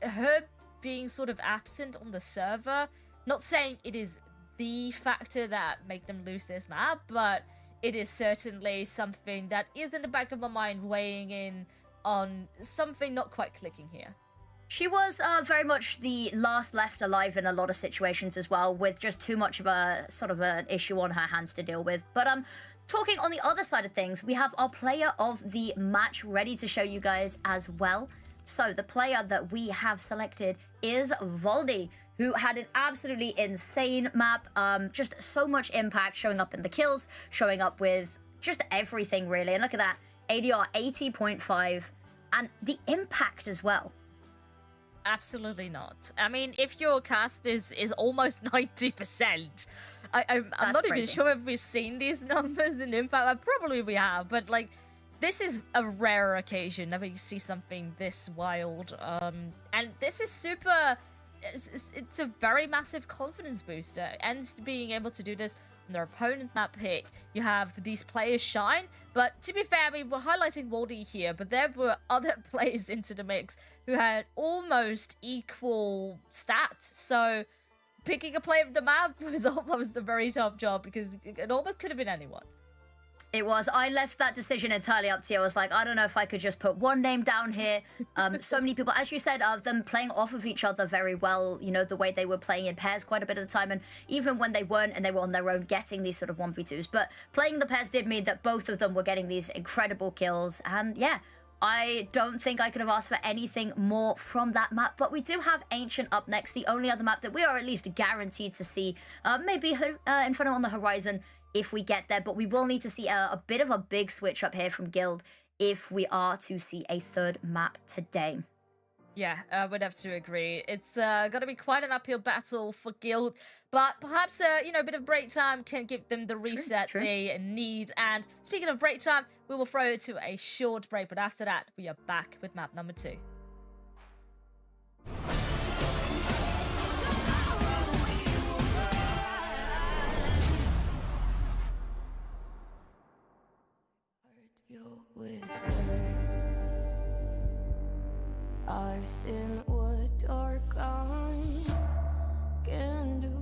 Her being sort of absent on the server, not saying it is the factor that make them lose this map, but it is certainly something that is in the back of my mind, weighing in on something not quite clicking here. She was very much the last left alive in a lot of situations as well, with just too much of a sort of an issue on her hands to deal with. But talking on the other side of things, we have our player of the match ready to show you guys as well. So the player that we have selected is Voldy, who had an absolutely insane map. Just so much impact, showing up in the kills, showing up with just everything really. And look at that, ADR 80.5, and the impact as well. Absolutely not. I mean, if your cast is almost 90%, I'm not even sure if we've seen these numbers in Impact. Probably we have, but like, this is a rare occasion that we see something this wild. And this is super it's a very massive confidence booster, and being able to do this on their opponent map pick, you have these players shine. But to be fair, I mean, we're highlighting Waldy here, but there were other players into the mix who had almost equal stats. So picking a player of the map was almost a very tough job, because it almost could have been anyone. It was. I left that decision entirely up to you. I was like, I don't know if I could just put one name down here. So many people, as you said, of them playing off of each other very well, you know, the way they were playing in pairs quite a bit of the time. And even when they weren't and they were on their own, getting these sort of 1v2s. But playing the pairs did mean that both of them were getting these incredible kills. And yeah, I don't think I could have asked for anything more from that map. But we do have Ancient up next, the only other map that we are at least guaranteed to see, maybe Inferno on the horizon if we get there. But we will need to see a bit of a big switch up here from Guild if we are to see a third map today. Yeah, I would have to agree. It's going to be quite an uphill battle for Guild, but perhaps, you know, a bit of break time can give them the reset they need. And speaking of break time, we will throw it to a short break, but after that, we are back with map number 2. Your whispers, I've seen what dark eyes can do.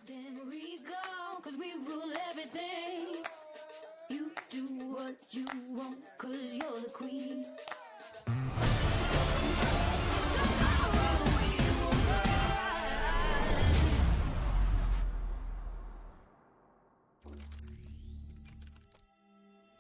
Then we go, 'cause we rule everything. You do what you want, 'cause you're the queen. Tomorrow we will rise.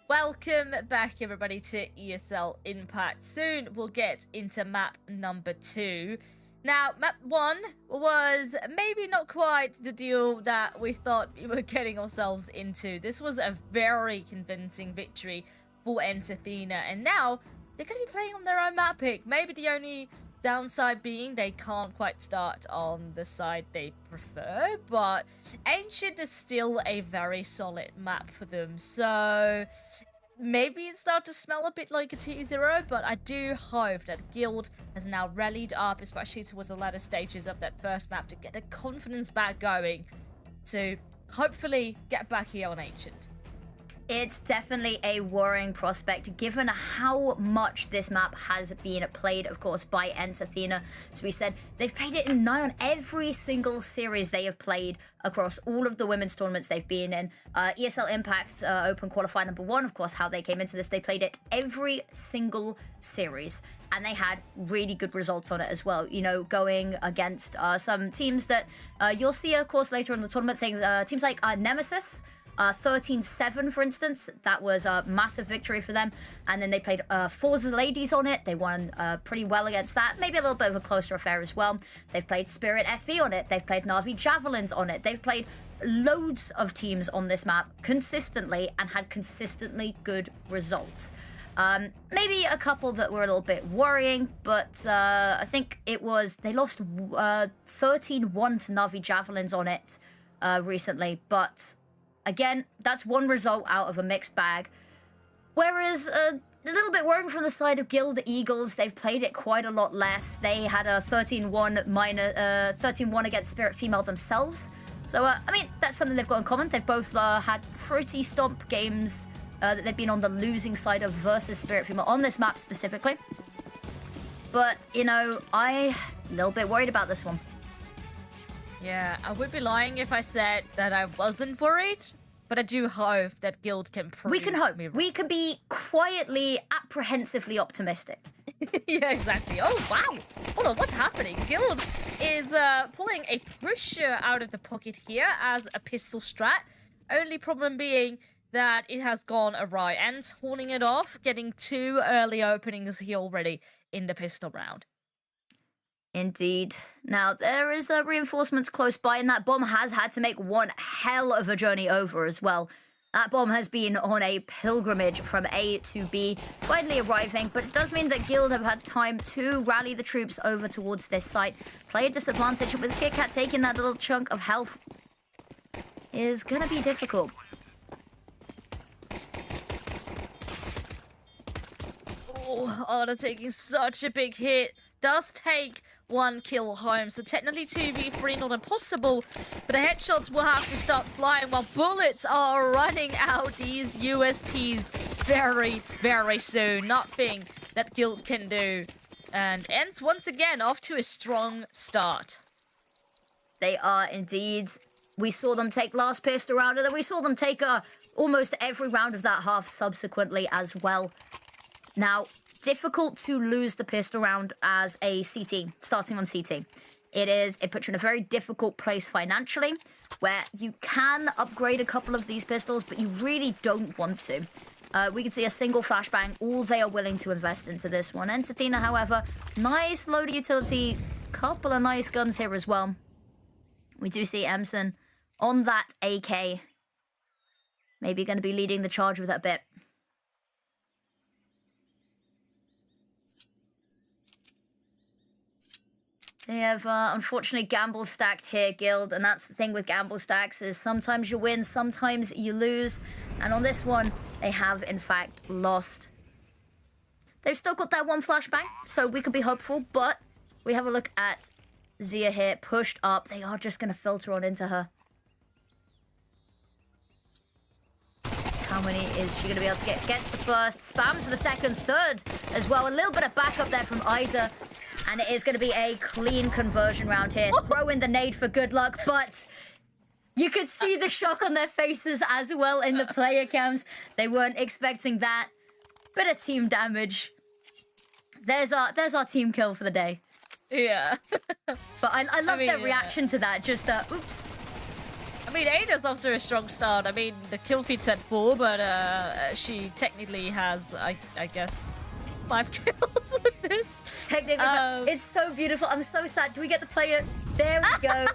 Welcome back, everybody, to ESL Impact. Soon we'll get into map number 2. Now, map 1 was maybe not quite the deal that we thought we were getting ourselves into. This was a very convincing victory for ENCE Athena, and now they're going to be playing on their own map pick. Maybe the only downside being they can't quite start on the side they prefer, but Ancient is still a very solid map for them, so maybe it started to smell a bit like a 2-0, but I do hope that Guild has now rallied up, especially towards the latter stages of that first map, to get the confidence back going to hopefully get back here on Ancient. It's definitely a worrying prospect, given how much this map has been played, of course, by ENCE Athena. As we said, they've played it in nigh on every single series they have played across all of the women's tournaments they've been in. ESL Impact Open Qualifier number 1, of course, how they came into this. They played it every single series, and they had really good results on it as well. You know, going against some teams that you'll see, of course, later in the tournament. Teams like Nemesis, 13-7, for instance. That was a massive victory for them. And then they played Forza Ladies on it. They won pretty well against that. Maybe a little bit of a closer affair as well. They've played Spirit FE on it. They've played Na'Vi Javelins on it. They've played loads of teams on this map consistently and had consistently good results. Maybe a couple that were a little bit worrying, but I think it was, they lost 13-1 to Na'Vi Javelins on it recently, but again, that's one result out of a mixed bag. Whereas a little bit worrying from the side of Guild Eagles, they've played it quite a lot less. They had a 13-1 against Spirit Female themselves. So, I mean, that's something they've got in common. They've both had pretty stomp games that they've been on the losing side of versus Spirit Female on this map specifically. But, you know, I'm a little bit worried about this one. Yeah, I would be lying if I said that I wasn't worried, but I do hope that Guild can prove We can hope. me wrong. We can be quietly, apprehensively optimistic. Yeah, exactly. Oh, wow. Hold on, what's happening? Guild is pulling a pusher out of the pocket here as a pistol strat. Only problem being that it has gone awry, and horning it off, getting 2 early openings here already in the pistol round. Indeed. Now, there is reinforcements close by, and that bomb has had to make one hell of a journey over as well. That bomb has been on a pilgrimage from A to B, finally arriving, but it does mean that Guild have had time to rally the troops over towards this site. Play a disadvantage, with Kit Kat taking that little chunk of health is going to be difficult. Oh, they're taking such a big hit. Does take 1 kill home, so technically 2v3 not impossible, but the headshots will have to start flying while bullets are running out these USPs very, very soon. Nothing that Guild can do. And ENCE once again off to a strong start. They are indeed. We saw them take last pistol round, and then we saw them take almost every round of that half subsequently as well. Now, difficult to lose the pistol round as a CT, starting on CT. It puts you in a very difficult place financially, where you can upgrade a couple of these pistols, but you really don't want to. We can see a single flashbang, all they are willing to invest into this one. ENCE Athena, however, nice loaded utility, couple of nice guns here as well. We do see Emson on that AK, maybe going to be leading the charge with that bit. They have, unfortunately, gamble stacked here, Guild, and that's the thing with gamble stacks, is sometimes you win, sometimes you lose, and on this one, they have, in fact, lost. They've still got that 1 flashbang, so we could be hopeful, but we have a look at Zia here, pushed up. They are just going to filter on into her. How many is she going to be able to get? Gets the first, spams for the second, third as well. A little bit of backup there from Ida. And it is going to be a clean conversion round here. Throw in the nade for good luck, but You could see the shock on their faces as well in the player cams. They weren't expecting that. Bit of team damage. There's our team kill for the day. Yeah. But I love their reaction to that. Just the oops. I mean, Ada's off to a strong start. I mean, the kill feed said 4, but she technically has, I guess, 5 kills with this. Technically, it's so beautiful. I'm so sad. Do we get the player? There we go.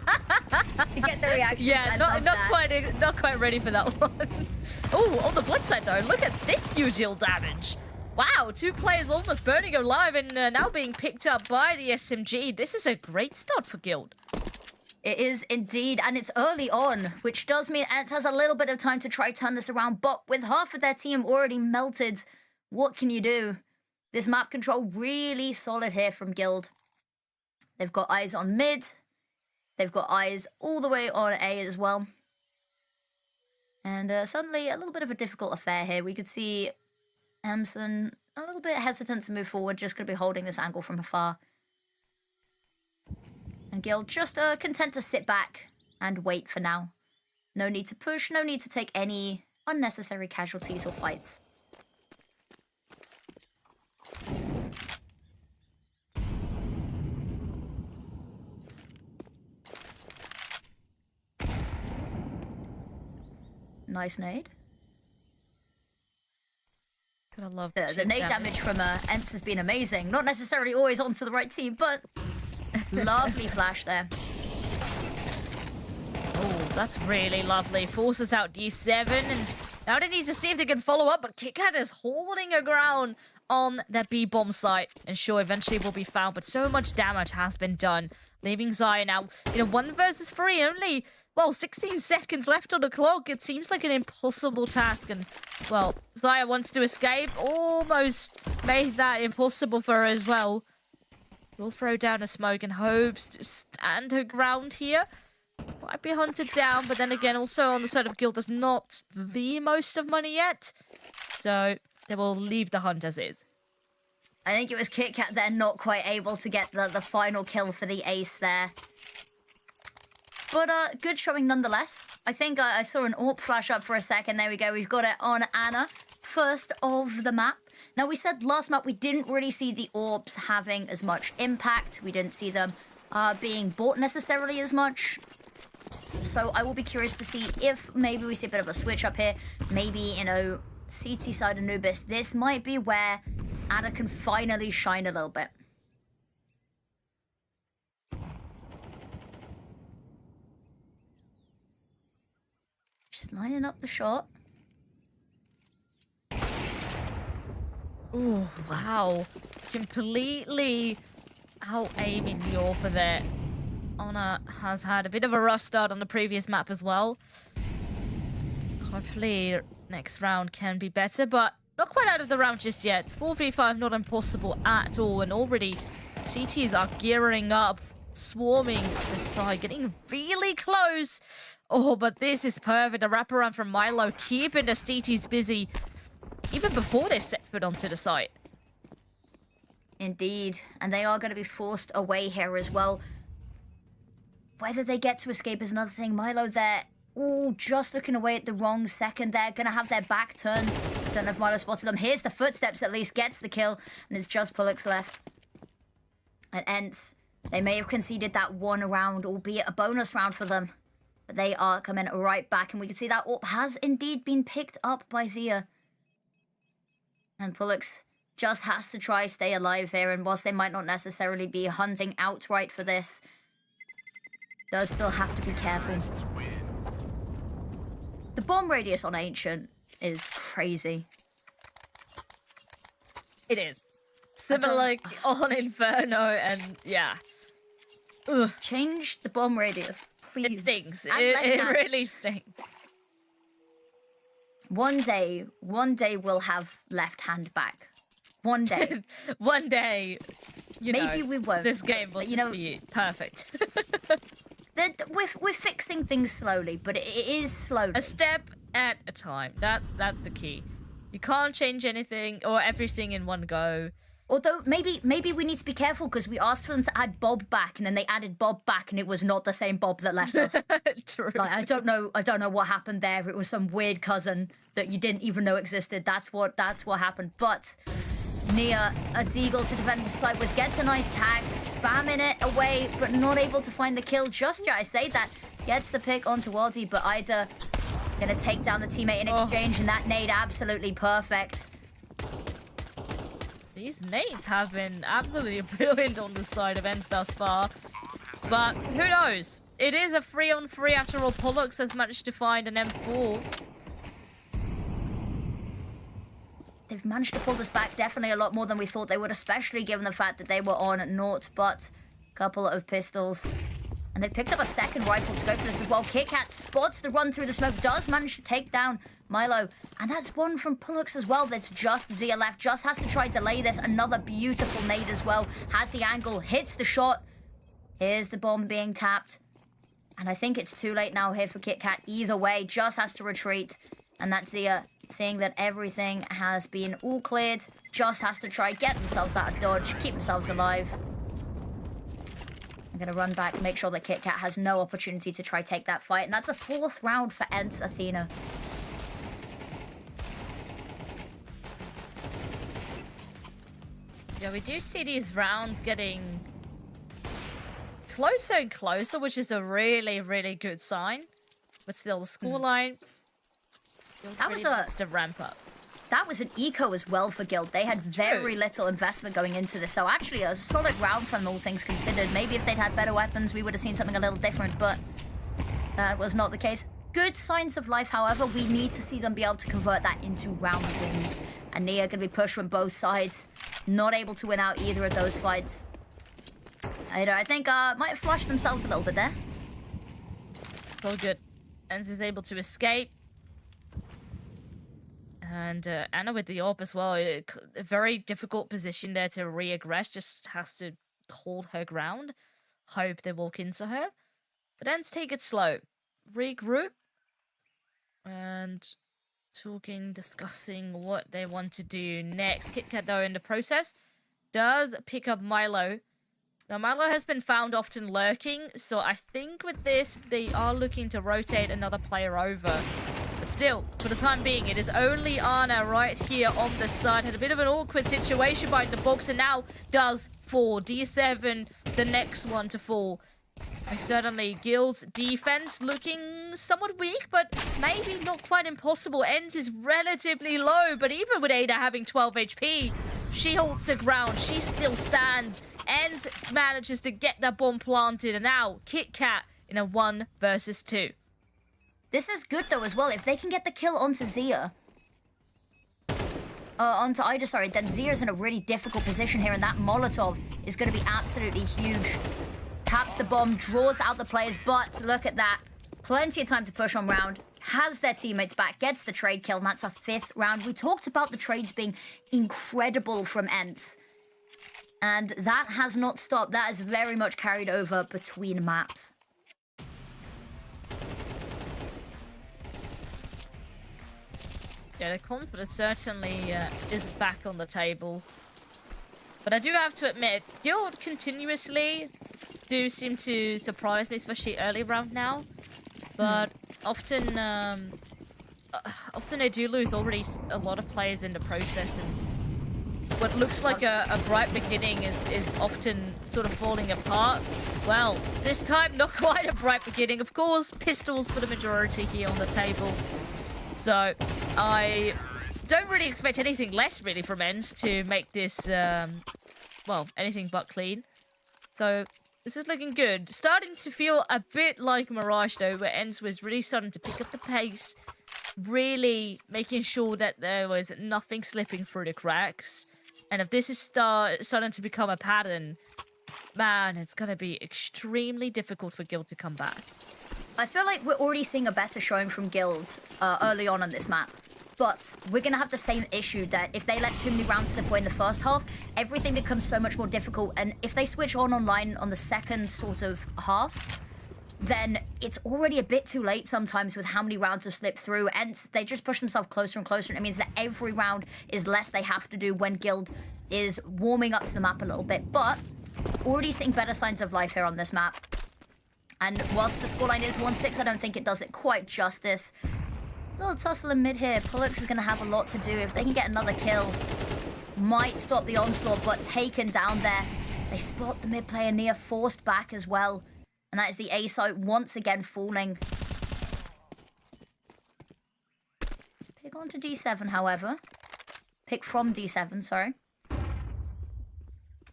You get the reaction. Yeah, not quite ready for that one. Oh, on the flip side though, look at this huge heal damage. Wow, 2 players almost burning alive and now being picked up by the SMG. This is a great start for Guild. It is indeed, and it's early on, which does mean ENCE has a little bit of time to try turn this around, but with half of their team already melted, what can you do? This map control really solid here from Guild. They've got eyes on mid. They've got eyes all the way on A as well. And suddenly, a little bit of a difficult affair here. We could see Emerson a little bit hesitant to move forward, just going to be holding this angle from afar. And Guild just content to sit back and wait for now. No need to push, no need to take any unnecessary casualties or fights. Nice nade. Gotta love the nade damage from ENCE has been amazing. Not necessarily always onto the right team, but lovely flash there. Oh, that's really lovely. Forces out D7, and now they need to see if they can follow up, but KitKat is holding her ground on their B-bomb site. And sure, eventually will be found, but so much damage has been done. Leaving Zaya now in a 1 versus 3, only, well, 16 seconds left on the clock. It seems like an impossible task, and, well, Zaya wants to escape. Almost made that impossible for her as well. Will throw down a smoke and hopes to stand her ground here. Might be hunted down, but then again, also on the side of Guild, there's not the most of money yet. So they will leave the hunt as is. I think it was KitKat there not quite able to get the final kill for the ace there. But good showing nonetheless. I think I saw an AWP flash up for a second. There we go. We've got it on Anna. First of the map. Now, we said last map we didn't really see the AWPs having as much impact. We didn't see them being bought necessarily as much. So I will be curious to see if maybe we see a bit of a switch up here. Maybe, you know, CT side Anubis. This might be where Anna can finally shine a little bit. Just lining up the shot. Ooh, wow. Completely out-aiming the AWP there. Anna has had a bit of a rough start on the previous map as well. Hopefully next round can be better, but not quite out of the round just yet. 4v5 not impossible at all, and already CTs are gearing up, swarming this side, getting really close. Oh, but this is perfect. A wraparound from Milo, keeping the CTs busy even before they've set foot onto the site. Indeed, and they are going to be forced away here as well. Whether they get to escape is another thing. Milo there, ooh, just looking away at the wrong second there. Going to have their back turned. Don't know if Milo spotted them. Here's the footsteps, at least gets the kill. And it's just Pullux left. And ENCE, they may have conceded that one round, albeit a bonus round for them. But they are coming right back. And we can see that AWP has indeed been picked up by Zia. And Pullux just has to try stay alive here. And whilst they might not necessarily be hunting outright for this, does still have to be careful. The bomb radius on Ancient is crazy. It is. Similar like on Inferno, and yeah. Ugh. Change the bomb radius, please. It stings. It really stings. One day we'll have left hand back. One day. One day, maybe we won't. This game will just be perfect. We're fixing things slowly, but it is slowly. A step at a time. That's the key. You can't change anything or everything in one go. Although maybe we need to be careful because we asked for them to add Bob back, and then they added Bob back, and it was not the same Bob that left us. True. Like, I don't know what happened there. It was some weird cousin that you didn't even know existed. That's what happened. But Nia, a Deagle to defend the site with, gets a nice tag, spamming it away, but not able to find the kill just yet. I say that, gets the pick onto Waldy, but Ida gonna take down the teammate in exchange, and that nade absolutely perfect. These nades have been absolutely brilliant on the side of ENCE thus far. But who knows? It is a 3-on-3 after all. Pollux has managed to find an M4. They've managed to pull this back definitely a lot more than we thought they would, especially given the fact that they were on naught but a couple of pistols. And they picked up a second rifle to go for this as well. KitKat spots the run through the smoke, does manage to take down Milo. And that's one from Pollux as well. That's just Zia left. Just has to try delay this. Another beautiful nade as well. Has the angle, hits the shot. Here's the bomb being tapped. And I think it's too late now here for KitKat. Either way, just has to retreat. And that's Zia seeing that everything has been all cleared. Just has to try get themselves out of dodge, keep themselves alive. I'm going to run back, make sure that KitKat has no opportunity to try take that fight. And that's a 4th round for ENCE Athena. Yeah, we do see these rounds getting closer and closer, which is a really, really good sign. But still, the scoreline That was to ramp up. That was an eco as well for Guild. They had very little investment going into this. So actually a solid round from all things considered. Maybe if they'd had better weapons, we would have seen something a little different, but that was not the case. Good signs of life, however. We need to see them be able to convert that into round wins. And Nia going to be pushed from both sides. Not able to win out either of those fights. I think might have flushed themselves a little bit there. All good. ENCE is able to escape. And Anna with the AWP as well. A very difficult position there to re-aggress. Just has to hold her ground. Hope they walk into her. But ENCE take it slow. Regroup. And discussing what they want to do next. KitKat, though, in the process, does pick up Milo. Now, Milo has been found often lurking, so I think with this, they are looking to rotate another player over. But still, for the time being, it is only Anna right here on the side. Had a bit of an awkward situation behind the box, and now does fall. D7, the next one to fall. And certainly, Guild's defense looking somewhat weak, but maybe not quite impossible. ENCE is relatively low, but even with Ada having 12 HP, she holds her ground. She still stands. ENCE manages to get that bomb planted, and now KitKat in a 1 versus 2. This is good, though, as well. If they can get the kill onto Zia... onto Ida, sorry, then Zia's in a really difficult position here, and that Molotov is going to be absolutely huge. Taps the bomb, draws out the players, but look at that. Plenty of time to push on round. Has their teammates back, gets the trade kill, and that's a 5th round. We talked about the trades being incredible from ENCE. And that has not stopped. That is very much carried over between maps. Yeah, the confidence certainly is back on the table. But I do have to admit, Guild continuously do seem to surprise me, especially early round now. But often they do lose already a lot of players in the process, and what looks like a bright beginning is often sort of falling apart. Well, this time not quite a bright beginning. Of course, pistols for the majority here on the table. So I don't really expect anything less really from ENCE to make this, well, anything but clean. So this is looking good. Starting to feel a bit like Mirage, though, where ENCE was really starting to pick up the pace. Really making sure that there was nothing slipping through the cracks. And if this is starting to become a pattern, man, it's going to be extremely difficult for Guild to come back. I feel like we're already seeing a better showing from Guild early on this map. But we're going to have the same issue that if they let too many rounds to the point in the first half, everything becomes so much more difficult. And if they switch on online on the second sort of half, then it's already a bit too late sometimes with how many rounds have slipped through. And they just push themselves closer and closer. And it means that every round is less they have to do when Guild is warming up to the map a little bit, but already seeing better signs of life here on this map. And whilst the scoreline is 1-6, I don't think it does it quite justice. Little tussle in mid here. Pollux is going to have a lot to do. If they can get another kill, might stop the onslaught, but taken down there. They spot the mid player near, forced back as well. And that is the A site once again falling. Pick onto D7, however. Pick from D7, sorry.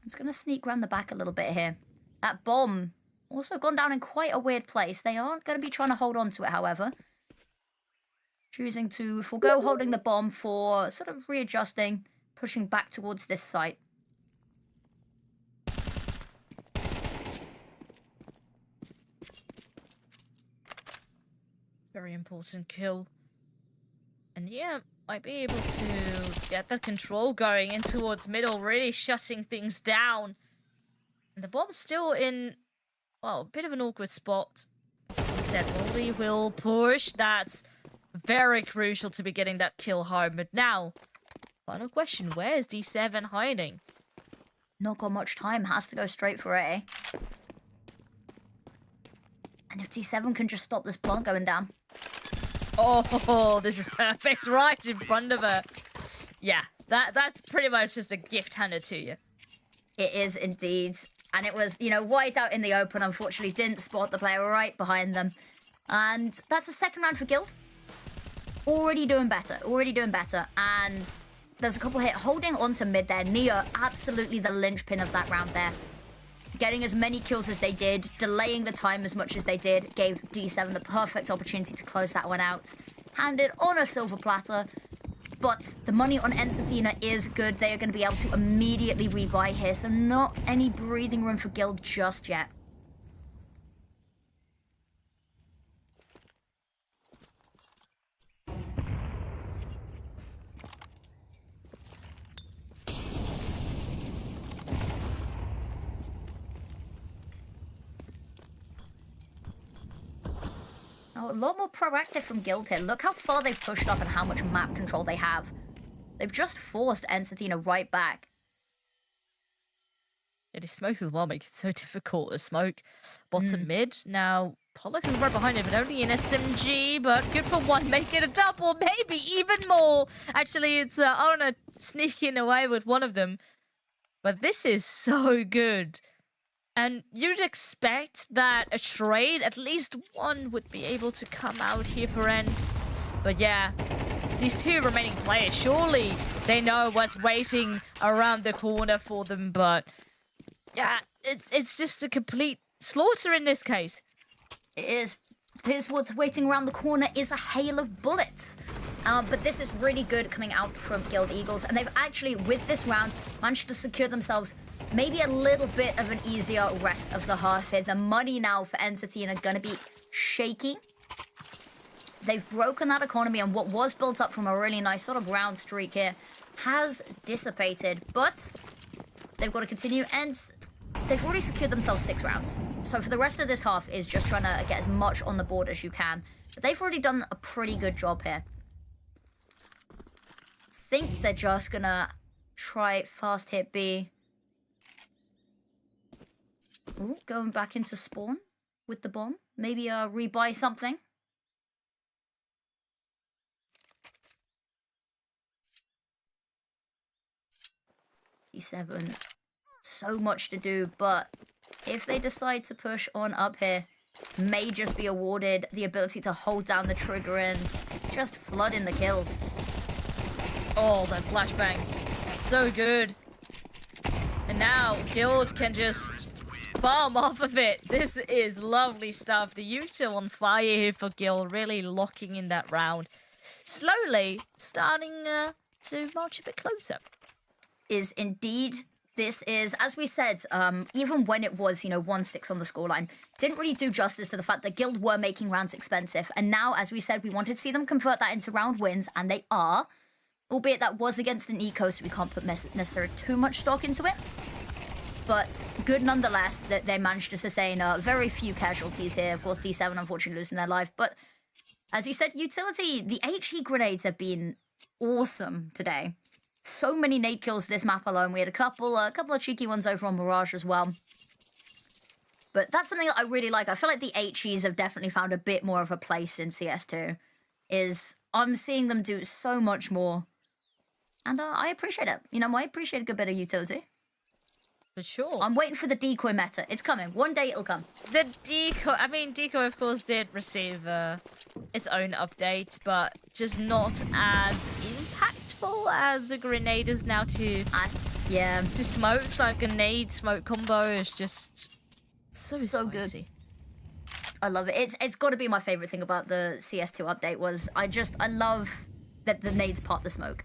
It's going to sneak around the back a little bit here. That bomb also gone down in quite a weird place. They aren't going to be trying to hold on to it, however. Choosing to forego holding the bomb for sort of readjusting, pushing back towards this site. Very important kill. And yeah, might be able to get the control going in towards middle, really shutting things down. And the bomb's still in, well, a bit of an awkward spot. Instead, Rolly will push. That's very crucial to be getting that kill home. But now, final question, where is D7 hiding? Not got much time, has to go straight for A. And if D7 can just stop this plant going down. Oh, this is perfect, right in front of her. Yeah, that's pretty much just a gift handed to you. It is indeed. And it was, wide out in the open. Unfortunately, didn't spot the player right behind them. And that's the second round for Guild. Already doing better. And there's a couple hit holding onto mid there. Nia, absolutely the linchpin of that round there. Getting as many kills as they did, delaying the time as much as they did, gave D7 the perfect opportunity to close that one out. Handed on a silver platter. But the money on ENCE Athena is good. They are going to be able to immediately rebuy here. So not any breathing room for Guild just yet. Now, a lot more proactive from Guild here. Look how far they've pushed up and how much map control they have. They've just forced ENCE Athena right back. It is smokes as well, make it so difficult to smoke. Bottom mid. Now, Pollock is right behind it, but only an SMG, but good for one. Make it a double, maybe even more. Actually, it's Arna sneaking away with one of them. But this is so good. And you'd expect that a trade, at least one, would be able to come out here for ENCE. But yeah, these two remaining players, surely they know what's waiting around the corner for them. But yeah, it's just a complete slaughter in this case. It is. Here's what's waiting around the corner is a hail of bullets. But this is really good coming out from Guild Eagles. And they've actually, with this round, managed to secure themselves maybe a little bit of an easier rest of the half here. The money now for ENCE Athena going to be shaky. They've broken that economy, and what was built up from a really nice sort of round streak here has dissipated. But they've got to continue. ENCE, they've already secured themselves 6 rounds. So for the rest of this half is just trying to get as much on the board as you can. But they've already done a pretty good job here. I think they're just going to try fast hit B. Ooh, going back into spawn with the bomb. Maybe rebuy something. D7. So much to do, but if they decide to push on up here, may just be awarded the ability to hold down the trigger and just flood in the kills. Oh, that flashbang. So good. And now Guild can just farm off of it. This is lovely stuff. The Utah on fire here for Guild, really locking in that round. Slowly starting to march a bit closer. Is indeed. This is, as we said, even when it was, 1-6 on the scoreline, didn't really do justice to the fact that Guild were making rounds expensive. And now, as we said, we wanted to see them convert that into round wins, and they are. Albeit that was against an eco, so we can't put necessarily too much stock into it. But good nonetheless that they managed to sustain very few casualties here. Of course, D7 unfortunately losing their life. But as you said, utility, the HE grenades have been awesome today. So many nade kills this map alone. We had a couple of cheeky ones over on Mirage as well. But that's something that I really like. I feel like the HEs have definitely found a bit more of a place in CS2. I'm seeing them do so much more. And I appreciate it. You know, I appreciate a good bit of utility. For sure. I'm waiting for the decoy meta. It's coming. One day it'll come. The decoy, I mean, decoy of course did receive its own update, but just not as impactful as the grenade is now to smoke. Like grenade smoke combo is just so good. I love it. It's got to be my favorite thing about the CS2 update was I love that the nades part the smoke.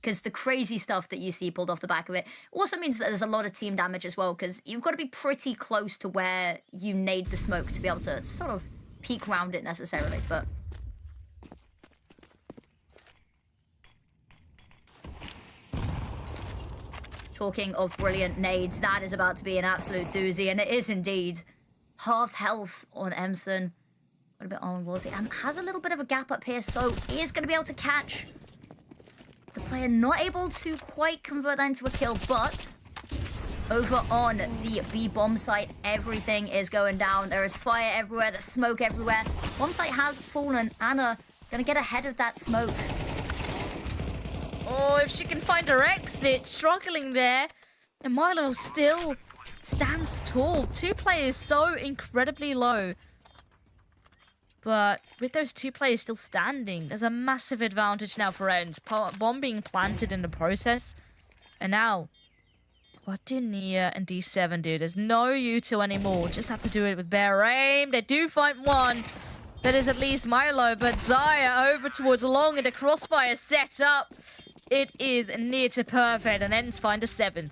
Because the crazy stuff that you see pulled off the back of it also means that there's a lot of team damage as well, because you've got to be pretty close to where you nade the smoke to be able to sort of peek around it necessarily, but... Talking of brilliant nades, that is about to be an absolute doozy, and it is indeed. Half health on Emson. What a bit on Woolsey, and has a little bit of a gap up here, so he is going to be able to catch... The player not able to quite convert that into a kill, but over on the B bomb site, everything is going down. There is fire everywhere, there's smoke everywhere. Bomb site has fallen. Anna gonna get ahead of that smoke. Oh, if she can find her exit, struggling there. And Milo still stands tall. Two players so incredibly low. But with those two players still standing, there's a massive advantage now for ENCE. Bomb being planted in the process. And now, what do Nia and D7 do? There's no U2 anymore. Just have to do it with bare aim. They do find one. That is at least Milo. But Zaya over towards Long and the crossfire set up. It is near to perfect. And ENCE find a 7th.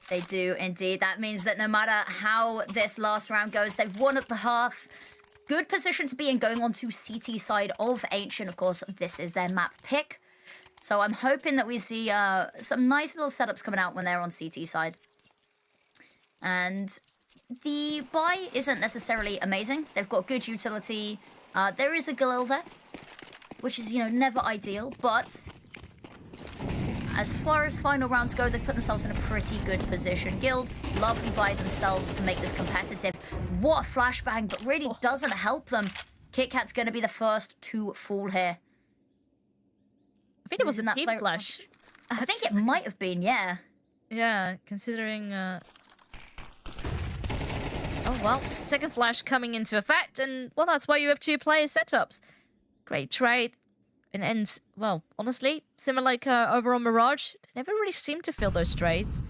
They do indeed. That means that no matter how this last round goes, they've won at the half. Good position to be in going on to CT side of Ancient. Of course, this is their map pick. So I'm hoping that we see some nice little setups coming out when they're on CT side. And the buy isn't necessarily amazing. They've got good utility. There is a Galil there, which is, you know, never ideal. But as far as final rounds go, they've put themselves in a pretty good position. Guild, lovely by themselves to make this competitive. What a flashbang, but really doesn't help them. KitKat's going to be the first to fall here. I think it was a team flash. I think it might have been, yeah. Yeah, considering... Oh, well, second flash coming into effect, and, well, that's why you have two player setups. Great trade. And ENCE, well, honestly, similar like over on Mirage, they never really seem to fill those trades.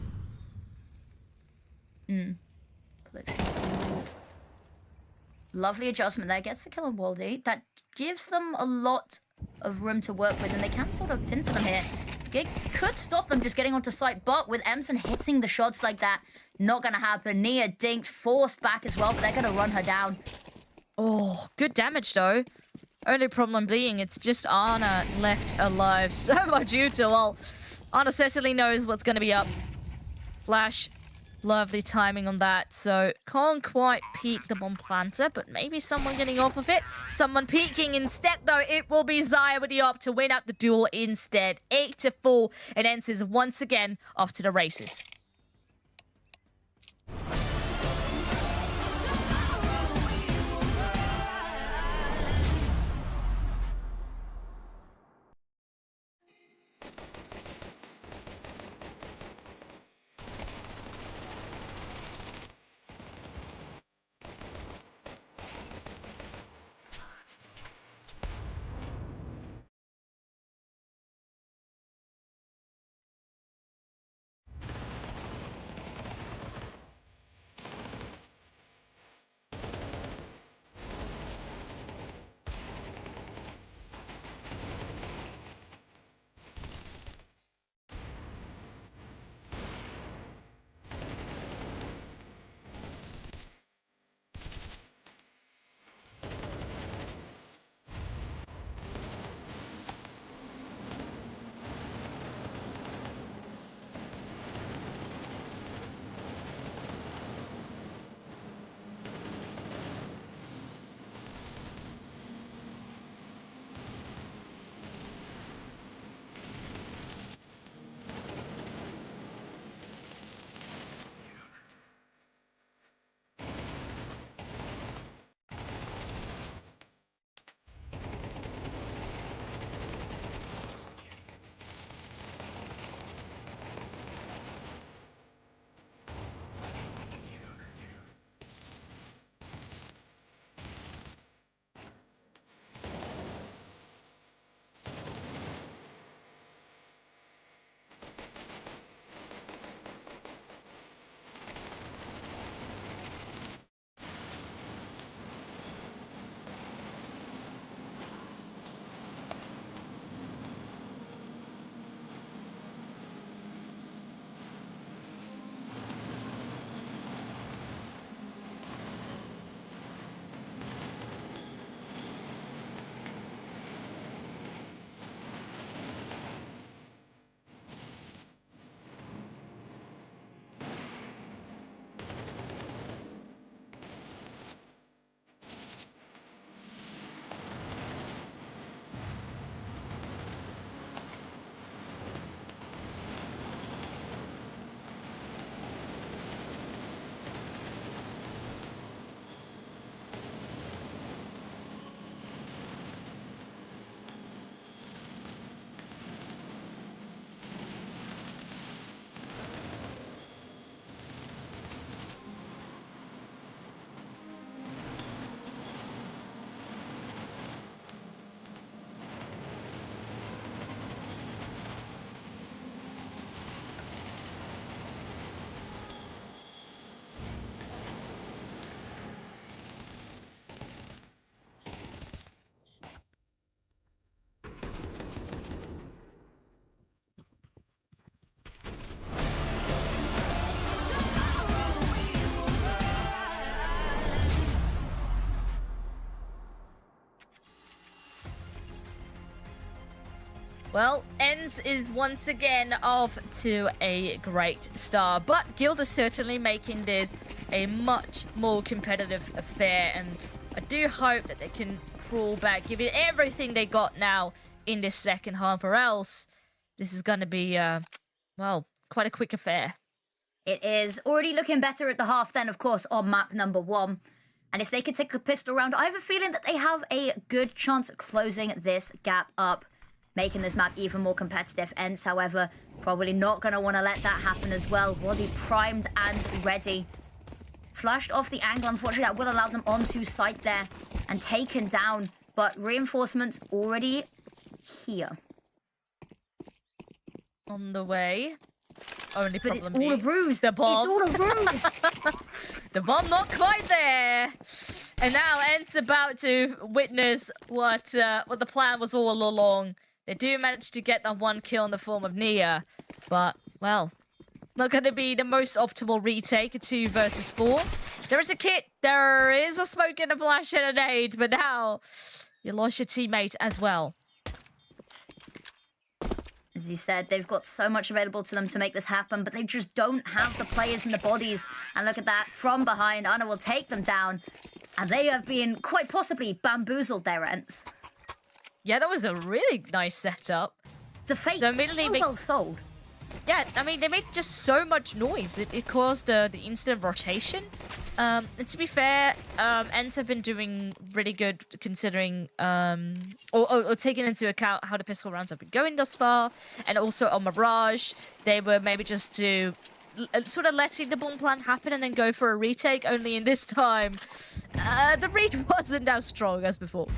Lovely adjustment there. Gets the kill on Waldy. That gives them a lot of room to work with, and they can sort of pincer them here. It could stop them just getting onto site, but with Emson hitting the shots like that, not going to happen. Nia dinked, forced back as well, but they're going to run her down. Oh, good damage, though. Only problem being, it's just Anna left alive. So much util. Well, Anna certainly knows what's going to be up. Flash. Lovely timing on that. So, can't quite peek the bomb planter, but maybe someone getting off of it. Someone peeking instead, though. It will be Zaya with the op to win out the duel instead. 8-4, and ENCE is once again off to the races. Well, ENCE is once again off to a great start, but Guild is certainly making this a much more competitive affair, and I do hope that they can crawl back, give it everything they got now in this second half, or else this is going to be, well, quite a quick affair. It is already looking better at the half then, of course, on map number 1. And if they could take a pistol round, I have a feeling that they have a good chance of closing this gap up, making this map even more competitive. ENCE, however, probably not going to want to let that happen as well. Wadi primed and ready. Flashed off the angle, unfortunately, that will allow them onto site there and taken down. But reinforcements already here. On the way. Only but problem it's all a ruse. The bomb. It's all a ruse. The bomb not quite there. And now ENCE about to witness what the plan was all along. They do manage to get that one kill in the form of Nia. But, well, not going to be the most optimal retake. A 2 versus 4. There is a kit. There is a smoke and a flash and a nade. But now you lost your teammate as well. As you said, they've got so much available to them to make this happen, but they just don't have the players and the bodies. And look at that, from behind, Anna will take them down. And they have been quite possibly bamboozled there, ENCE. Yeah, that was a really nice setup. The fake, so immediately well sold. Yeah, I mean, they made just so much noise. It caused the instant rotation. And to be fair, ENCE have been doing really good considering, or taking into account how the pistol rounds have been going thus far. And also on Mirage, they were maybe just to sort of letting the bomb plan happen and then go for a retake. Only in this time, the read wasn't as strong as before.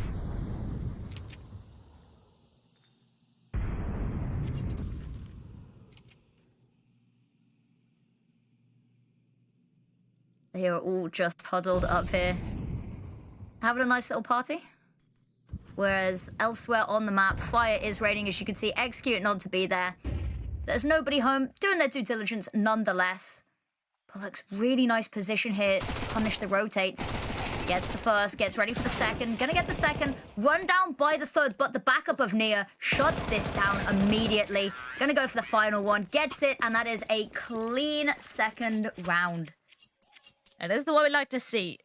They are all just huddled up here, having a nice little party. Whereas elsewhere on the map, fire is raining, as you can see, executing not to be there. There's nobody home, doing their due diligence nonetheless. But looks really nice position here to punish the rotates. Gets the first, gets ready for the second, gonna get the second, run down by the third, but the backup of Nia shuts this down immediately. Gonna go for the final one, gets it, and that is a clean second round. And this is the one we like to see.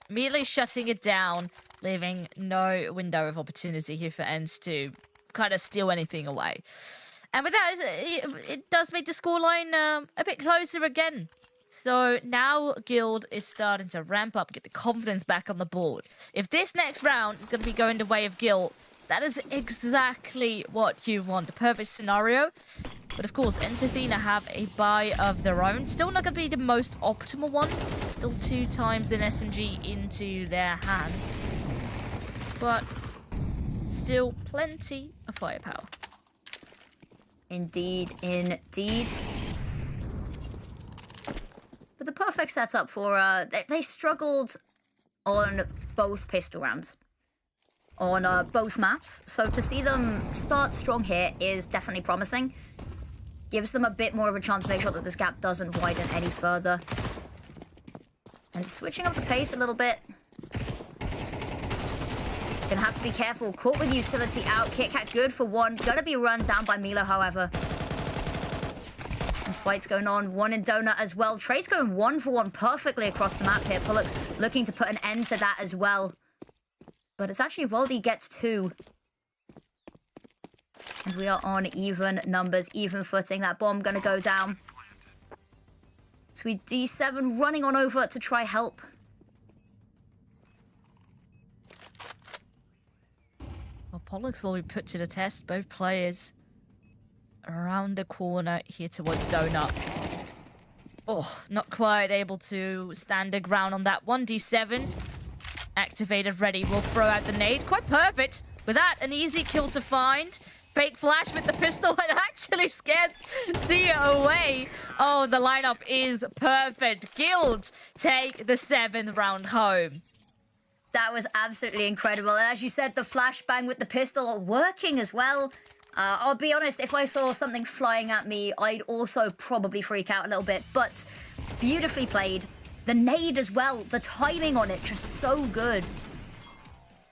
Immediately shutting it down, leaving no window of opportunity here for ENCE to kind of steal anything away. And with that, it does make the scoreline a bit closer again. So now Guild is starting to ramp up, get the confidence back on the board. If this next round is going to be going the way of Guild, that is exactly what you want. The perfect scenario. But of course, ENCE Athena have a buy of their own. Still not going to be the most optimal one. Still 2 times an SMG into their hands. But still plenty of firepower. Indeed, indeed. But the perfect setup for... they struggled on both pistol rounds. On both maps. So to see them start strong here is definitely promising. Gives them a bit more of a chance to make sure that this gap doesn't widen any further. And switching up the pace a little bit. Gonna have to be careful. Caught with utility out. KitKat good for 1. Gonna be run down by Milo, however. And fights going on. 1 in Donut as well. Trade's going 1 for 1 perfectly across the map here. Pullux looking to put an end to that as well. But it's actually Voldy gets 2. And we are on even numbers, even footing. That bomb gonna go down. Sweet D7 running on over to try help. Well, Pollux will be put to the test. Both players around the corner here towards Donut. Oh, not quite able to stand the ground on that one. D7 activated, ready. We'll throw out the nade. Quite perfect. With that, an easy kill to find. Fake flash with the pistol and actually scared Zia away. Oh, the lineup is perfect. Guild take the 7th round home. That was absolutely incredible. And as you said, the flashbang with the pistol working as well. I'll be honest, if I saw something flying at me, I'd also probably freak out a little bit. But beautifully played. The nade as well. The timing on it, just so good.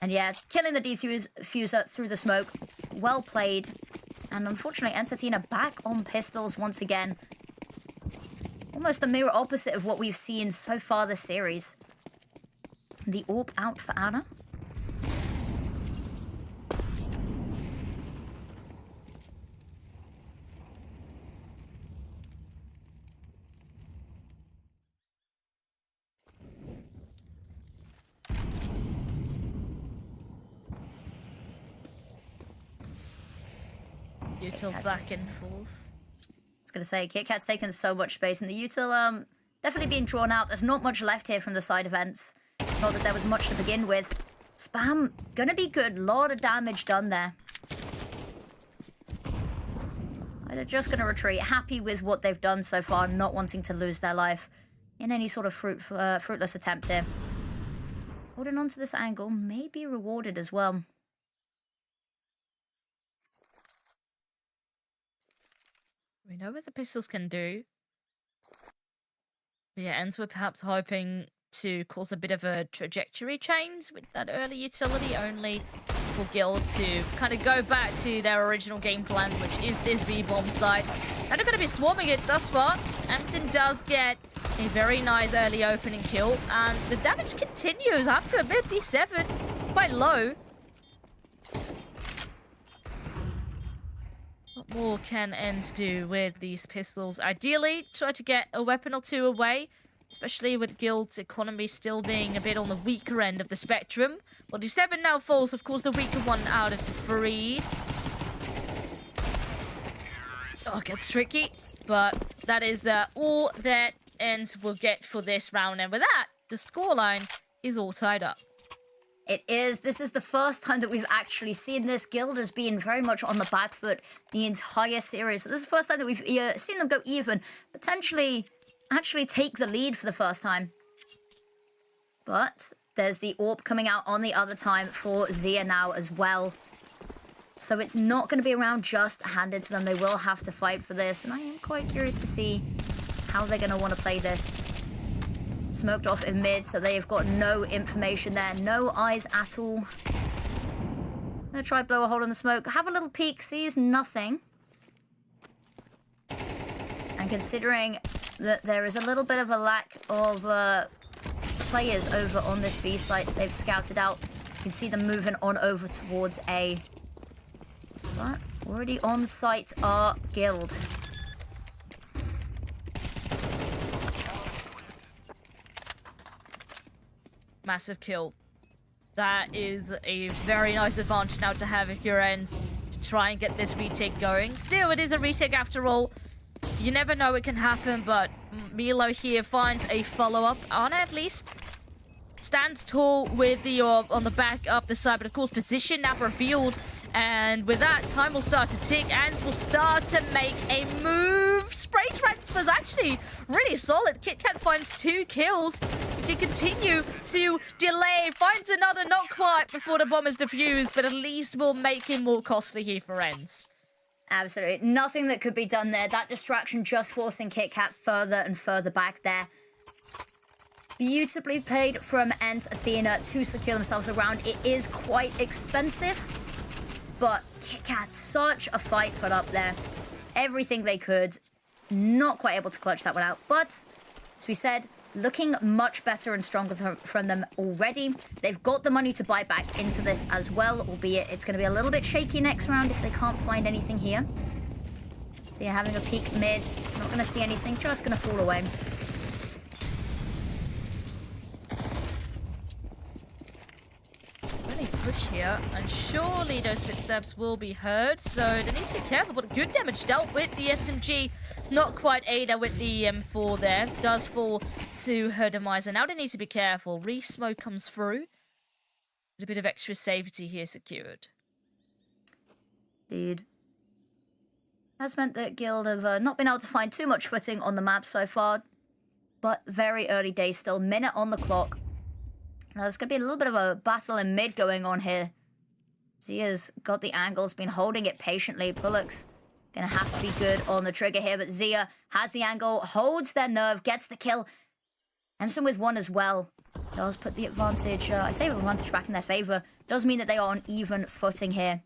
And yeah, killing the defuser through the smoke. Well played. And unfortunately, ENCE Athena back on pistols once again. Almost the mirror opposite of what we've seen so far this series. The AWP out for Anna. Util back and forth. I was going to say, Kit Kat's taken so much space, and the Util definitely being drawn out. There's not much left here from the side of ENCE. Not that there was much to begin with. Spam, gonna be good. Lot of damage done there. They're just gonna retreat, happy with what they've done so far, not wanting to lose their life in any sort of fruitless attempt here. Holding on to this angle may be rewarded as well. We know what the pistols can do. But yeah, ENCE were perhaps hoping to cause a bit of a trajectory change with that early utility, only for Guild to kind of go back to their original game plan, which is this B-bomb site. And they're going to be swarming it thus far. Anderson does get a very nice early opening kill, and the damage continues. I have to admit, D7, quite low. What more can ENCE do with these pistols? Ideally, try to get a weapon or two away, especially with Guild's economy still being a bit on the weaker end of the spectrum. Well, D7 now falls, of course, the weaker one out of the three. Oh, it gets tricky, but that is all that ENCE will get for this round. And with that, the scoreline is all tied up. It is. This is the first time that we've actually seen this. Guild has been very much on the back foot the entire series. So this is the first time that we've seen them go even, potentially actually take the lead for the first time. But there's the AWP coming out on the other time for Zia now as well. So it's not going to be around just handed to them. They will have to fight for this. And I am quite curious to see how they're going to want to play this. Smoked off in mid, so they've got no information there. No eyes at all. I'm going to try blow a hole in the smoke. Have a little peek. Sees nothing. And considering that there is a little bit of a lack of players over on this B site they've scouted out, you can see them moving on over towards A. But already on site are Guild. Massive kill. That is a very nice advantage now to have if you're ENCE to try and get this retake going. Still, it is a retake after all. You never know what can happen, but Milo here finds a follow-up on it, at least. Stands tall with the orb on the back of the side, but of course position now revealed. And with that, time will start to tick. ENCE will start to make a move. Spray transfer's actually really solid. KitKat finds 2 kills. He can continue to delay. Finds another, not quite before the bomb is defused, but at least will make him more costly here for ENCE. Absolutely. Nothing that could be done there. That distraction just forcing KitKat further and further back there. Beautifully played from ENCE Athena to secure themselves around. It is quite expensive, but KitKat, such a fight put up there. Everything they could. Not quite able to clutch that one out, but as we said, looking much better and stronger from them already. They've got the money to buy back into this as well, albeit it's going to be a little bit shaky next round if they can't find anything here. So you're having a peek mid, not going to see anything, just going to fall away. Really push here, and surely those footsteps will be heard, so they need to be careful, but good damage dealt with the SMG. Not quite Ada with the M4 there. Does fall to her demise, and now they need to be careful. Re-smoke comes through. A bit of extra safety here secured. Indeed. That's meant that Guild have not been able to find too much footing on the map so far, but very early days still. Minute on the clock. Now, there's going to be a little bit of a battle in mid going on here. Zia's got the angles, been holding it patiently. Bullock's going to have to be good on the trigger here, but Zia has the angle, holds their nerve, gets the kill. Emerson with 1 as well. Does put the advantage, I say advantage back in their favor. Does mean that they are on even footing here.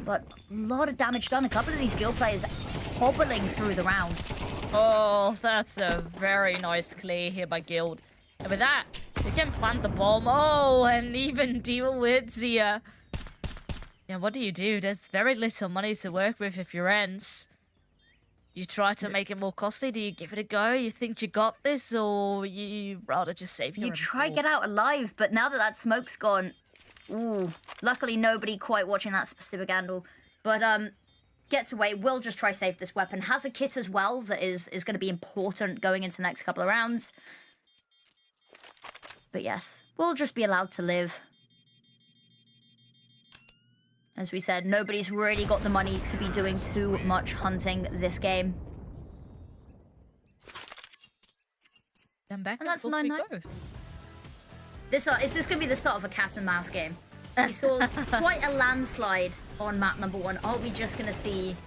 but a lot of damage done. A couple of these guild players hobbling through the round. Oh, that's a very nice clear here by Guild. And with that, they can plant the bomb. Oh, and even deal with Zia. Yeah, what do? There's very little money to work with if you're ENCE. You try to make it more costly. Do you give it a go? You think you got this, or you rather just save your You try get out alive, but now that that smoke's gone, ooh, luckily nobody quite watching that specific angle. But gets away, will just try save this weapon. Has a kit as well that is going to be important going into the next couple of rounds. But yes, we'll just be allowed to live. As we said, nobody's really got the money to be doing too much hunting this game. Then back and that's 9-9. Is this going to be the start of a cat and mouse game? We saw quite a landslide on map number 1. Are we just going to see,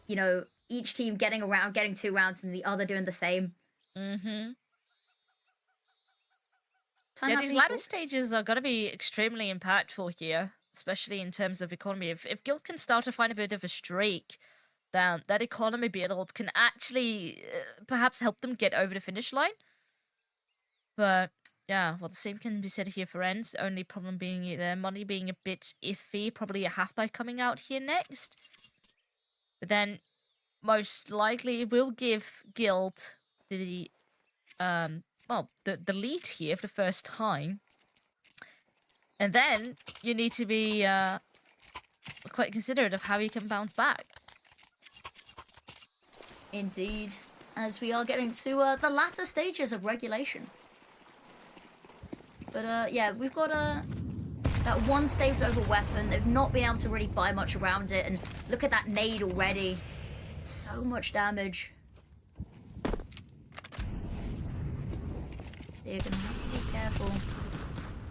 you know, each team getting 2 rounds and the other doing the same? Mm-hmm. Yeah, these ladder stages are going to be extremely impactful here, especially in terms of economy. If Guild can start to find a bit of a streak, then that economy build can actually perhaps help them get over the finish line. But yeah, well, the same can be said here for ENCE. Only problem being their money being a bit iffy. Probably a half-buy coming out here next. But then most likely it will give Guild the the lead here for the first time. And then you need to be quite considerate of how you can bounce back. Indeed, as we are getting to the latter stages of regulation. But yeah, we've got that one saved over weapon. They've not been able to really buy much around it. And look at that nade already. So much damage. So you're going to have to be careful.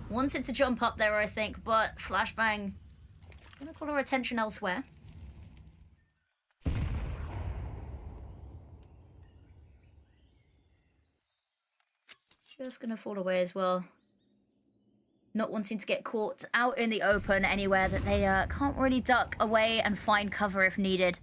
Wanted to jump up there, I think, but Flashbang gonna call our attention elsewhere. Just gonna fall away as well. Not wanting to get caught out in the open anywhere that they can't really duck away and find cover if needed.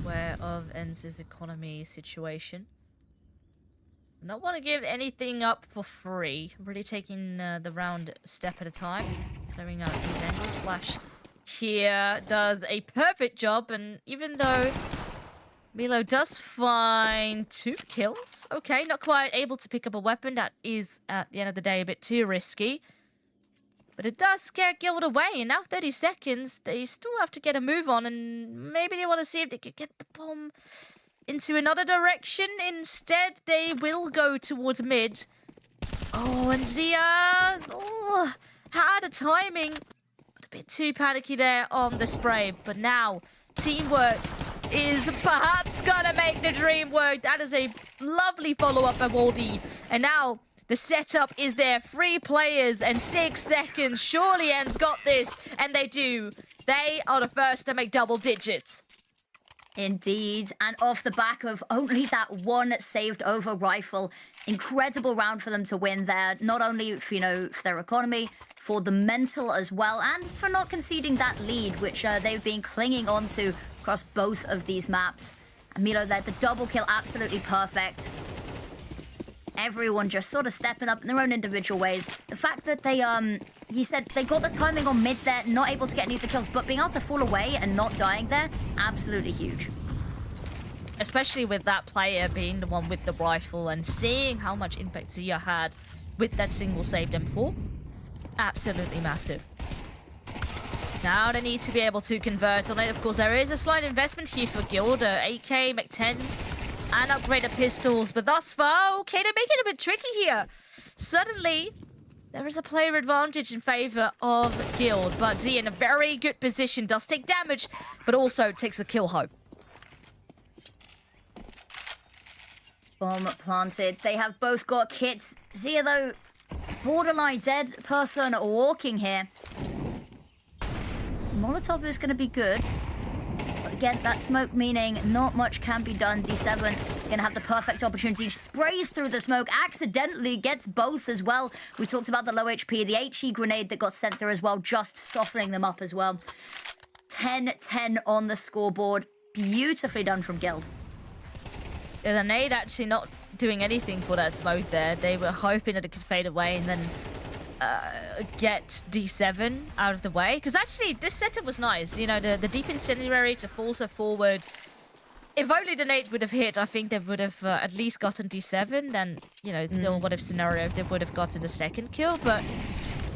Aware of ENCE's economy situation. Not want to give anything up for free. Really taking the round step at a time. Clearing out these angles. Flash here does a perfect job, and even though Milo does find 2 kills, okay, not quite able to pick up a weapon. That is, at the end of the day, a bit too risky. But it does scare Guild away, and now 30 seconds, they still have to get a move on, and maybe they want to see if they could get the bomb into another direction. Instead, they will go towards mid. Oh, and Zia had a timing, but a bit too panicky there on the spray. But now, teamwork is perhaps gonna make the dream work. That is a lovely follow-up by Waldy. And now, the setup is there. 3 players and 6 seconds. Surely ENCE got this. And they do. They are the first to make double digits. Indeed. And off the back of only that one saved over rifle. Incredible round for them to win there. Not only for, you know, for their economy, for the mental as well. And for not conceding that lead, which they've been clinging on to across both of these maps. And Milo there, the double kill, absolutely perfect. Everyone just sort of stepping up in their own individual ways. The fact that they, he said they got the timing on mid there, not able to get any of the kills, but being able to fall away and not dying there, absolutely huge. Especially with that player being the one with the rifle and seeing how much impact Zia had with that single saved M4. Absolutely massive. Now they need to be able to convert on it. Of course, there is a slight investment here for Guild. AK, Mach-10s, and upgraded pistols. But thus far, okay, they're making it a bit tricky here. Suddenly, there is a player advantage in favor of Guild. But Z in a very good position. Does take damage, but also takes the kill home. Bomb planted. They have both got kits. Zia, though, borderline dead person walking here. Molotov is going to be good. But get that smoke, meaning not much can be done. D7 gonna have the perfect opportunity. Sprays through the smoke, accidentally gets both as well. We talked about the low HP, the HE grenade that got sent through as well, just softening them up as well. 10-10 on the scoreboard. Beautifully done from Guild. Yeah, the nade actually not doing anything for that smoke there. They were hoping that it could fade away and then get D7 out of the way. Because actually, this setup was nice. You know, the deep incendiary to force her forward. If only the nade would have hit, I think they would have at least gotten D7. Then, you know, still what if scenario they would have gotten the second kill. But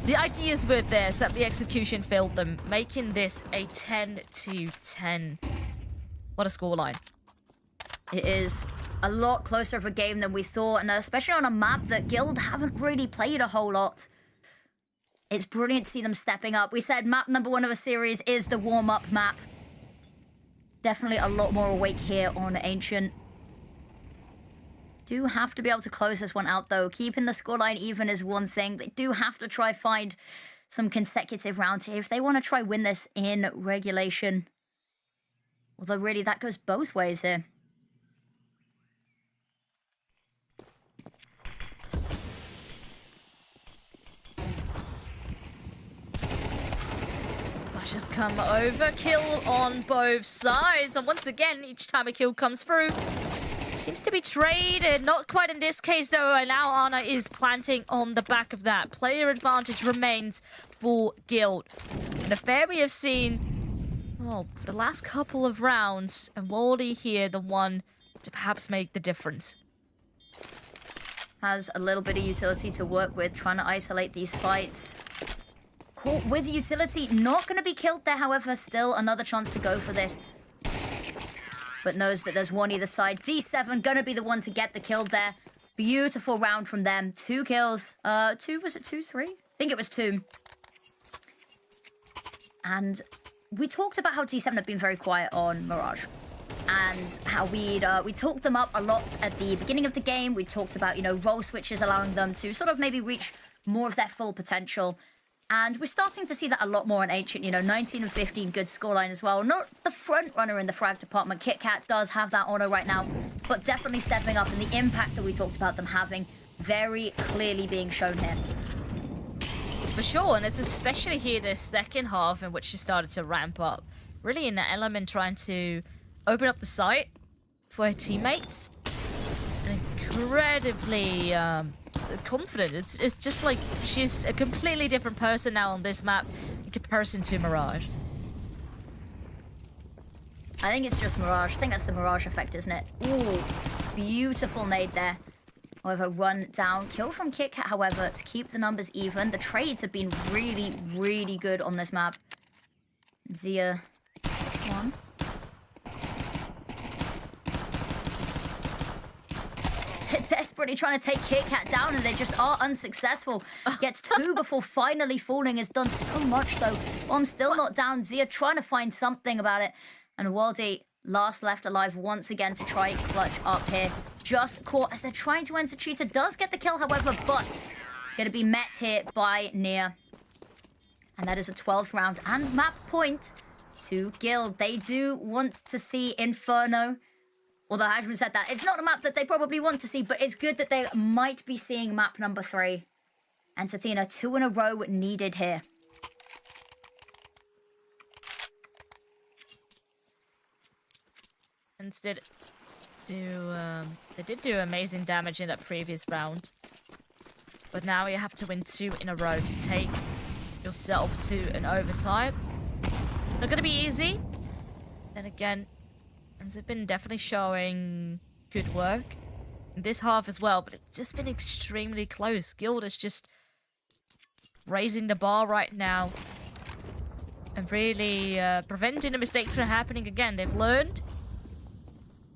the ideas were there, so the execution failed them, making this a 10-10. What a scoreline. It is a lot closer of a game than we thought, and especially on a map that Guild haven't really played a whole lot. It's brilliant to see them stepping up. We said map number 1 of a series is the warm-up map. Definitely a lot more awake here on Ancient. Do have to be able to close this one out, though. Keeping the scoreline even is one thing. They do have to try find some consecutive rounds here if they want to try win this in regulation. Although, really, that goes both ways here. Flashes come over, kill on both sides, and once again, each time a kill comes through, seems to be traded. Not quite in this case, though, and now Anna is planting on the back of that. Player advantage remains for Guild. An affair we have seen, for the last couple of rounds, and Wally here, the one to perhaps make the difference. Has a little bit of utility to work with, trying to isolate these fights. Caught with utility, not going to be killed there, however, still another chance to go for this. But knows that there's one either side. D7 going to be the one to get the kill there. Beautiful round from them. 2 kills. Was it 2, 3? I think it was 2. And we talked about how D7 have been very quiet on Mirage. And how we talked them up a lot at the beginning of the game. We talked about, role switches allowing them to sort of maybe reach more of their full potential. And we're starting to see that a lot more in Ancient, 19 and 15, good scoreline as well. Not the front runner in the frag department. KitKat does have that honor right now, but definitely stepping up, and the impact that we talked about them having very clearly being shown here. For sure, and it's especially here the second half in which she started to ramp up. Really in that element trying to open up the site for her teammates. And incredibly confident. It's just like she's a completely different person now on this map in comparison to Mirage. I think it's just Mirage. I think that's the Mirage effect, isn't it? Ooh, beautiful nade there. However, run down. Kill from KitKat, however, to keep the numbers even. The trades have been really, really good on this map. Zia, one. They're desperately trying to take KitKat down, and they just are unsuccessful. Gets 2 before finally falling. Has done so much, though. Bomb still not down. Zia trying to find something about it. And Waldy, last left alive once again to try clutch up here. Just caught as they're trying to enter Cheetah. Does get the kill, however, but going to be met here by Nia. And that is a 12th round and map point to Guild. They do want to see Inferno. Although I haven't said that. It's not a map that they probably want to see, but it's good that they might be seeing map number 3. And Athena, 2 in a row needed here. Instead, they did do amazing damage in that previous round. But now you have to win 2 in a row to take yourself to an overtime. Not going to be easy. Then again, ENCE have been definitely showing good work in this half as well, but it's just been extremely close. Guild is just raising the bar right now and really preventing the mistakes from happening again. They've learned.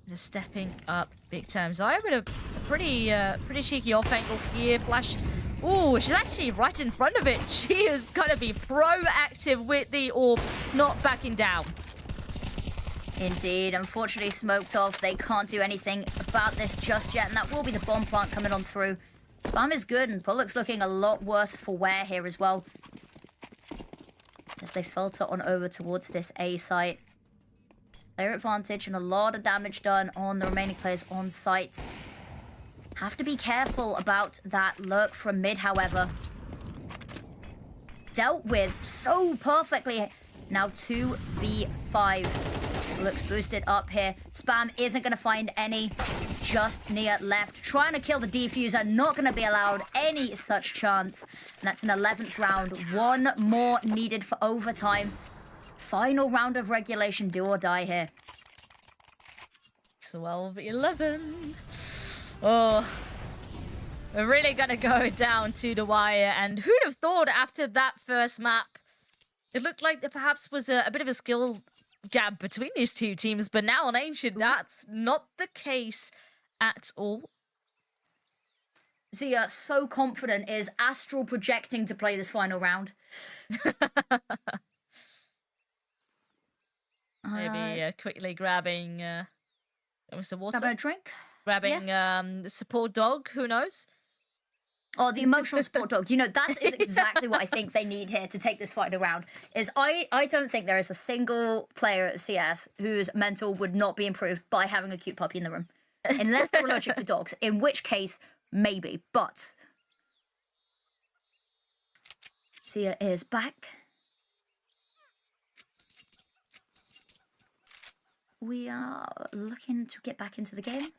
Just stepping up big time. Zaya with a pretty cheeky off angle here. Flash. Ooh, she's actually right in front of it. She is going to be proactive with the orb, not backing down. Indeed, unfortunately smoked off. They can't do anything about this just yet, and that will be the bomb plant coming on through. Spam is good, and Bullock's looking a lot worse for wear here as well, as they filter on over towards this A site. Player advantage and a lot of damage done on the remaining players on site. Have to be careful about that lurk from mid, however. Dealt with so perfectly. Now 2v5. Looks boosted up here. Spam isn't going to find any. Just near left. Trying to kill the defuser. Not going to be allowed any such chance. And that's an 11th round. One more needed for overtime. Final round of regulation. Do or die here. 12-11. Oh, we're really going to go down to the wire. And who'd have thought after that first map, it looked like there perhaps was a bit of a skill gap between these two teams. But now on Ancient, that's not the case at all. Zia, so confident, is astral projecting to play this final round. Maybe quickly grabbing some water. Grabbing a drink? Grabbing the support dog, who knows? Oh, the emotional support dog. You know, that is exactly what I think they need here to take this fight around. Is I don't think there is a single player of CS whose mental would not be improved by having a cute puppy in the room. Unless they're allergic to dogs, in which case, maybe. But Zia is back. We are looking to get back into the game.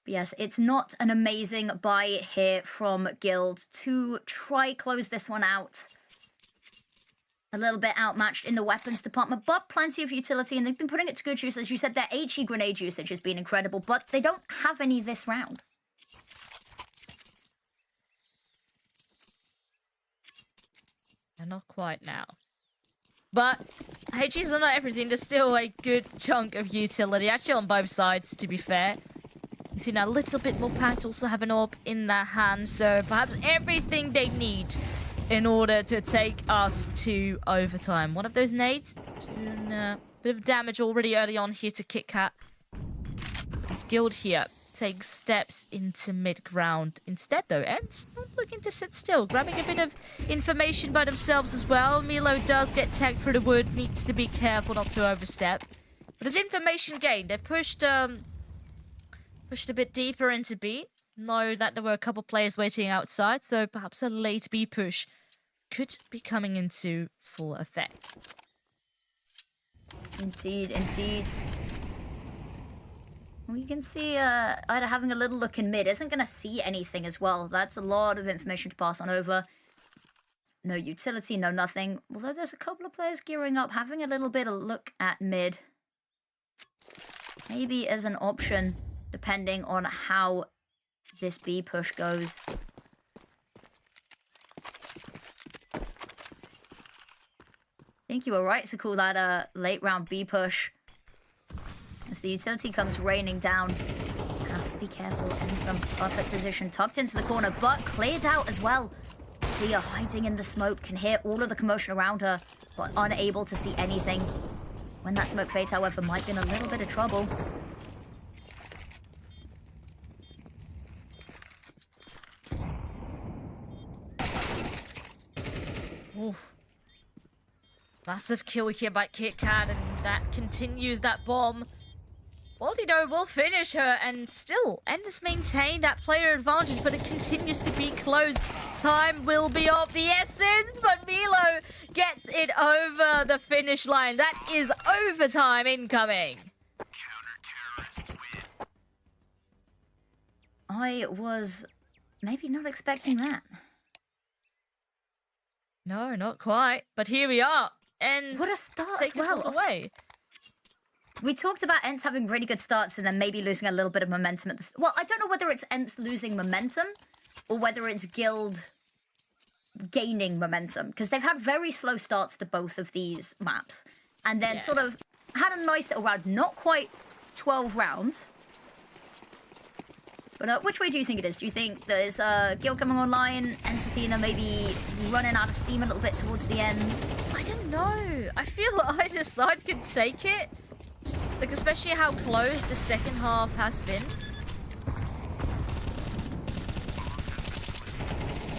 Yes, it's not an amazing buy here from Guild to try close this one out. A little bit outmatched in the weapons department, but plenty of utility, and they've been putting it to good use. As you said, their HE grenade usage has been incredible, but they don't have any this round. And not quite now. But HEs are not everything. There's still a good chunk of utility, actually on both sides, to be fair. You see now a little bit more packed, also have an orb in their hand, so perhaps everything they need in order to take us to overtime. One of those nades doing a bit of damage already early on here to Kit Kat. This Guild here takes steps into mid-ground. Instead, though, ENCE not looking to sit still, grabbing a bit of information by themselves as well. Milo does get tagged through the wood, needs to be careful not to overstep. But as information gained, they've pushed a bit deeper into B. Know that there were a couple players waiting outside, so perhaps a late B push could be coming into full effect. Indeed, indeed. We can see Ida having a little look in mid. Isn't going to see anything as well. That's a lot of information to pass on over. No utility, no nothing. Although there's a couple of players gearing up, having a little bit of look at mid. Maybe as an option, depending on how this B push goes. I think you were right to call that a late round B push. As the utility comes raining down. Have to be careful in some perfect position. Tucked into the corner, but cleared out as well. Tia hiding in the smoke, can hear all of the commotion around her, but unable to see anything. When that smoke fades, however, might be in a little bit of trouble. Oof. Massive kill here by Kit Kat, and that continues that bomb. Waldido will finish her, and still, ENCE maintain that player advantage, but it continues to be close. Time will be of the essence, but Milo gets it over the finish line. That is overtime incoming. I was maybe not expecting that. No, not quite. But here we are. And what a start as take well. us all away. We talked about ENCE having really good starts and then maybe losing a little bit of momentum at the... Well, I don't know whether it's ENCE losing momentum or whether it's Guild gaining momentum, because they've had very slow starts to both of these maps and then sort of had a nice little round. Not quite 12 rounds. But which way do you think it is? Do you think there's Guild coming online, ENCE Athena maybe running out of steam a little bit towards the end? I don't know. I feel either side could take it. Like, especially how close the second half has been.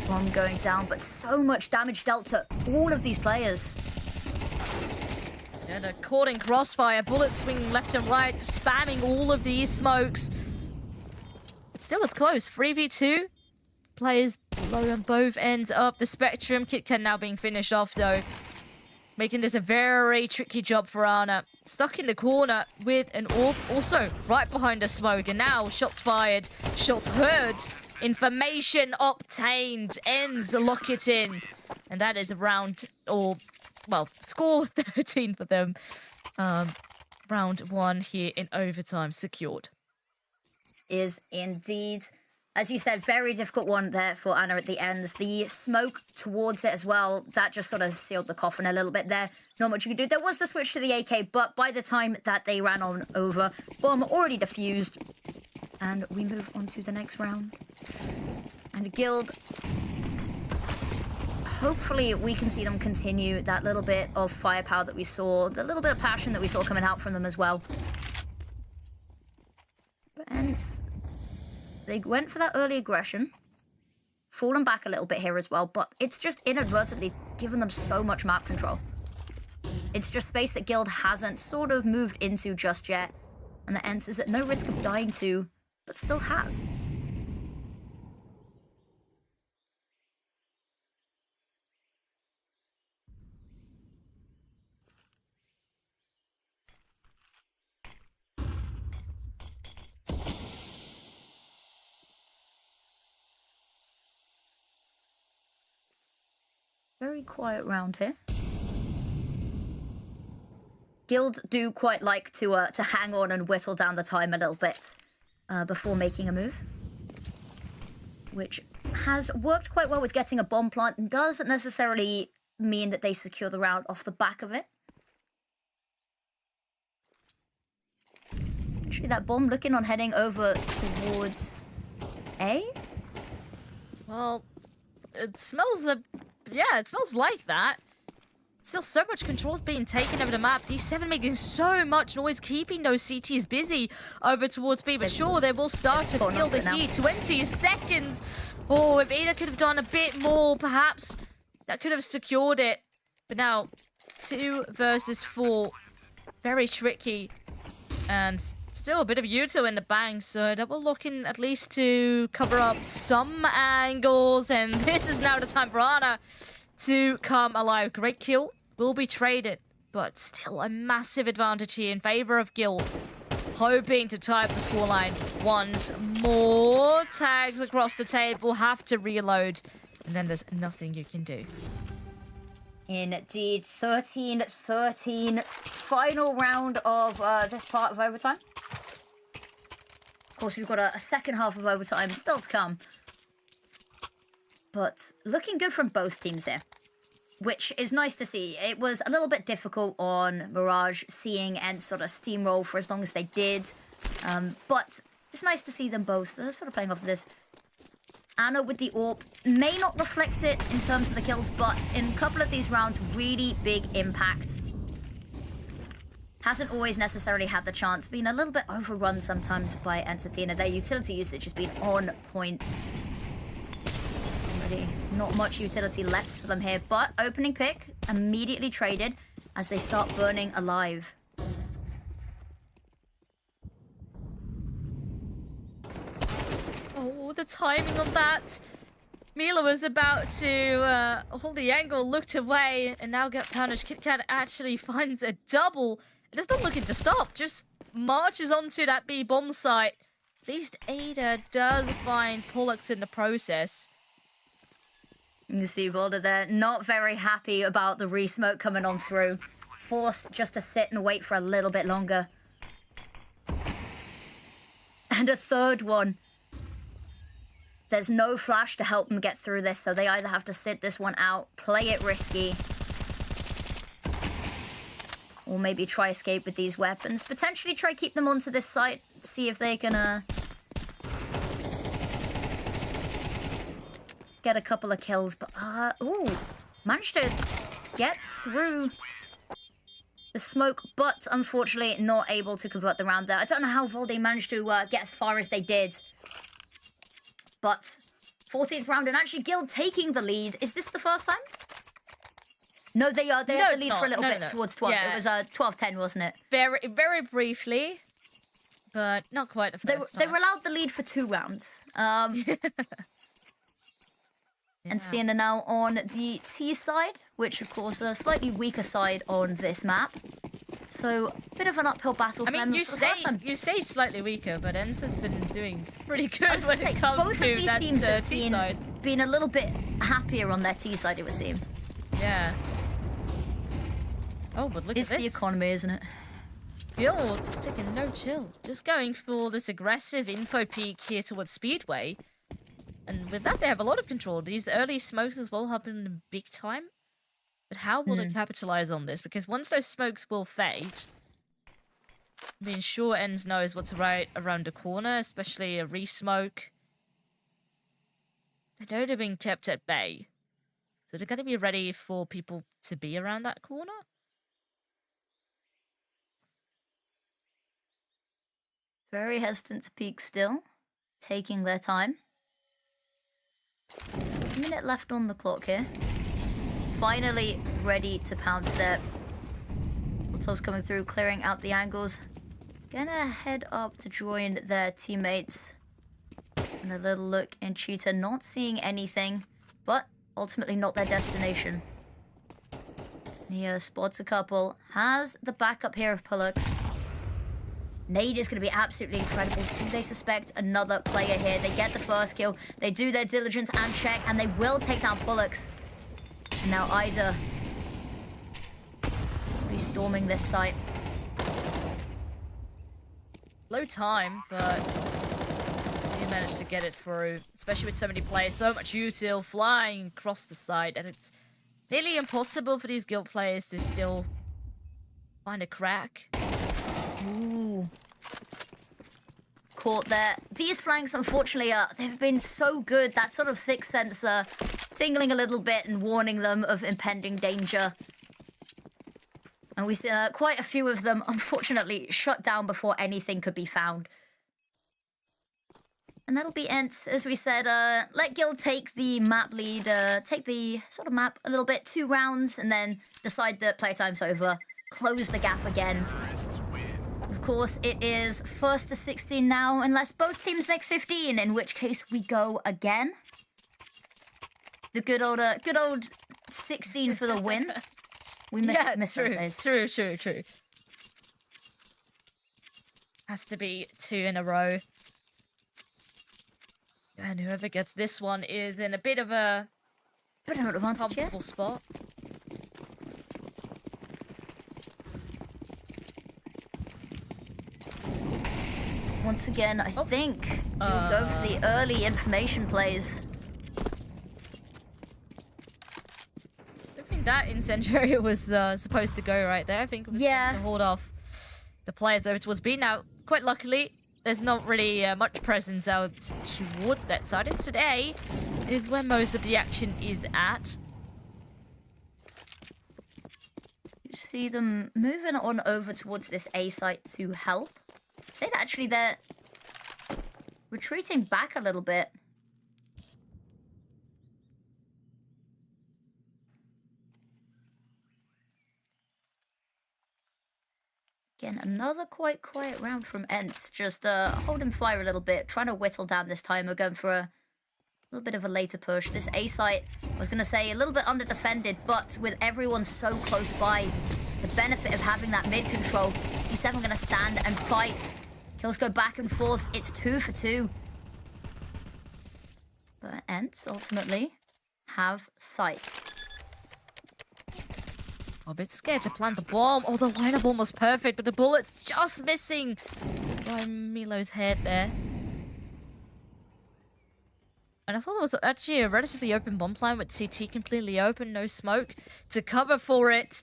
Bomb going down, but so much damage dealt to all of these players. And a caught in crossfire, bullet swinging left and right, spamming all of these smokes. But still, it's close. 3v2. Players below on both ends of the spectrum. KitKat now being finished off, though. Making this a very tricky job for Ana. Stuck in the corner with an orb. Also, right behind the smoke. And now, shots fired. Shots heard. Information obtained. ENCE lock it in. And that is a round, or, well, score 13 for them. Round 1 here in overtime secured. Is indeed, as you said, very difficult one there for Ana at the ends. The smoke towards it as well, that just sort of sealed the coffin a little bit there. Not much you could do. There was the switch to the AK, but by the time that they ran on over, bomb already defused. And we move on to the next round. And Guild, hopefully we can see them continue that little bit of firepower that we saw, the little bit of passion that we saw coming out from them as well. And they went for that early aggression, fallen back a little bit here as well, but it's just inadvertently given them so much map control. It's just space that Guild hasn't sort of moved into just yet, and the ENCE is at no risk of dying to, but still has. Very quiet round here. Guild do quite like to hang on and whittle down the time a little bit before making a move, which has worked quite well with getting a bomb plant and doesn't necessarily mean that they secure the round off the back of it. Actually, that bomb looking on heading over towards A? Well, it smells yeah, it smells like that. Still so much control being taken over the map. D7 making so much noise, keeping those CTs busy over towards B. But sure, they will start to feel the heat. 20 seconds. Oh, if Ada could have done a bit more, perhaps that could have secured it. But now, 2 versus 4. Very tricky. And still a bit of util in the bank, so double looking at least to cover up some angles. And this is now the time for Ana to come alive. Great kill will be traded, but still a massive advantage here in favor of Guild. Hoping to tie up the scoreline once more. Tags across the table, have to reload, and then there's nothing you can do. Indeed, 13-13, final round of this part of overtime. Of course, we've got a second half of overtime still to come. But looking good from both teams here, which is nice to see. It was a little bit difficult on Mirage, seeing ENCE sort of steamroll for as long as they did. But it's nice to see them both sort of playing off of this. Ana with the AWP may not reflect it in terms of the kills, but in a couple of these rounds, really big impact. Hasn't always necessarily had the chance, been a little bit overrun sometimes by ENCE Athena. Their utility usage has been on point. Already not much utility left for them here, but opening pick immediately traded as they start burning alive. Oh, the timing on that. Mila was about to hold the angle, looked away, and now get punished. KitKat actually finds a double. It is not looking to stop, just marches onto that B bomb site. At least Ada does find Pollux in the process. You can see Volda there, not very happy about the re-smoke coming on through. Forced just to sit and wait for a little bit longer. And a third one. There's no flash to help them get through this, so they either have to sit this one out, play it risky, or maybe try escape with these weapons. Potentially try keep them onto this site, see if they can get a couple of kills. But ooh, managed to get through the smoke, but unfortunately not able to convert the round there. I don't know how Volde managed to get as far as they did. But 14th round, and actually Guild taking the lead. Is this the first time? No, they have No, the lead for a little bit no. towards 12. Yeah. It was 12-10, wasn't it? Very briefly, but not quite the first They time. were allowed the lead for 2 rounds. And Athena now on the T side, which of course a slightly weaker side on this map. So a bit of an uphill battle for them. you say slightly weaker, but ENCE has been doing pretty good when it comes both to of these that teams have T side. been a little bit happier on their T side, it would seem. Yeah. Oh, but look It's at this. the economy, isn't it? Gil taking no chill, just going for this aggressive info peak here towards Speedway. And with that, they have a lot of control. These early smokes as well happen big time. But how will they capitalize on this? Because once those smokes will fade, I mean, sure, ENCE knows what's right around the corner, especially a re-smoke. They know they're being kept at bay. So they're going to be ready for people to be around that corner. Very hesitant to peek still. Taking their time. A minute left on the clock here. Finally ready to pounce there. Molotow's coming through, clearing out the angles. Gonna head up to join their teammates. And a little look in Cheetah, not seeing anything, but ultimately not their destination. Nia spots a couple, has the backup here of Pollux. Nade is going to be absolutely incredible. Do they suspect another player here? They get the first kill. They do their diligence and check, and they will take down Pollux. And now Ida will be storming this site. Low time, but do manage to get it through, especially with so many players, so much util flying across the site, and it's nearly impossible for these guild players to still find a crack. Ooh. Caught there. These flanks, unfortunately, they've been so good. That sort of sixth sense tingling a little bit and warning them of impending danger. And we see quite a few of them, unfortunately, shut down before anything could be found. And that'll be ENCE, as we said. Let Gil take the map lead, take the sort of map a little bit, 2 rounds, and then decide that playtime's over. Close the gap again. Of course, it is 1st to 16 now, unless both teams make 15, in which case we go again. The good old 16 for the win. We miss those days. True. Has to be 2 in a row. And whoever gets this one is in a bit of a comfortable spot. Once again, I think we'll go for the early information plays. I think that incendiary was supposed to go right there. I think it was supposed to hold off the players over towards B. Now, quite luckily, there's not really much presence out towards that side. And today is where most of the action is at. You see them moving on over towards this A site to help. I'd say that actually they're retreating back a little bit. Again, another quite quiet round from ENCE. Just holding fire a little bit, trying to whittle down this time. We're going for a little bit of a later push. This A site, I was going to say, a little bit under-defended, but with everyone so close by, the benefit of having that mid-control, T7 going to stand and fight. Kills go back and forth. It's 2 for 2. But ENCE ultimately have sight. I'm a bit scared to plant the bomb. Oh, the liner bomb was perfect, but the bullet's just missing by Milo's head there. And I thought it was actually a relatively open bomb plan with CT completely open, no smoke to cover for it.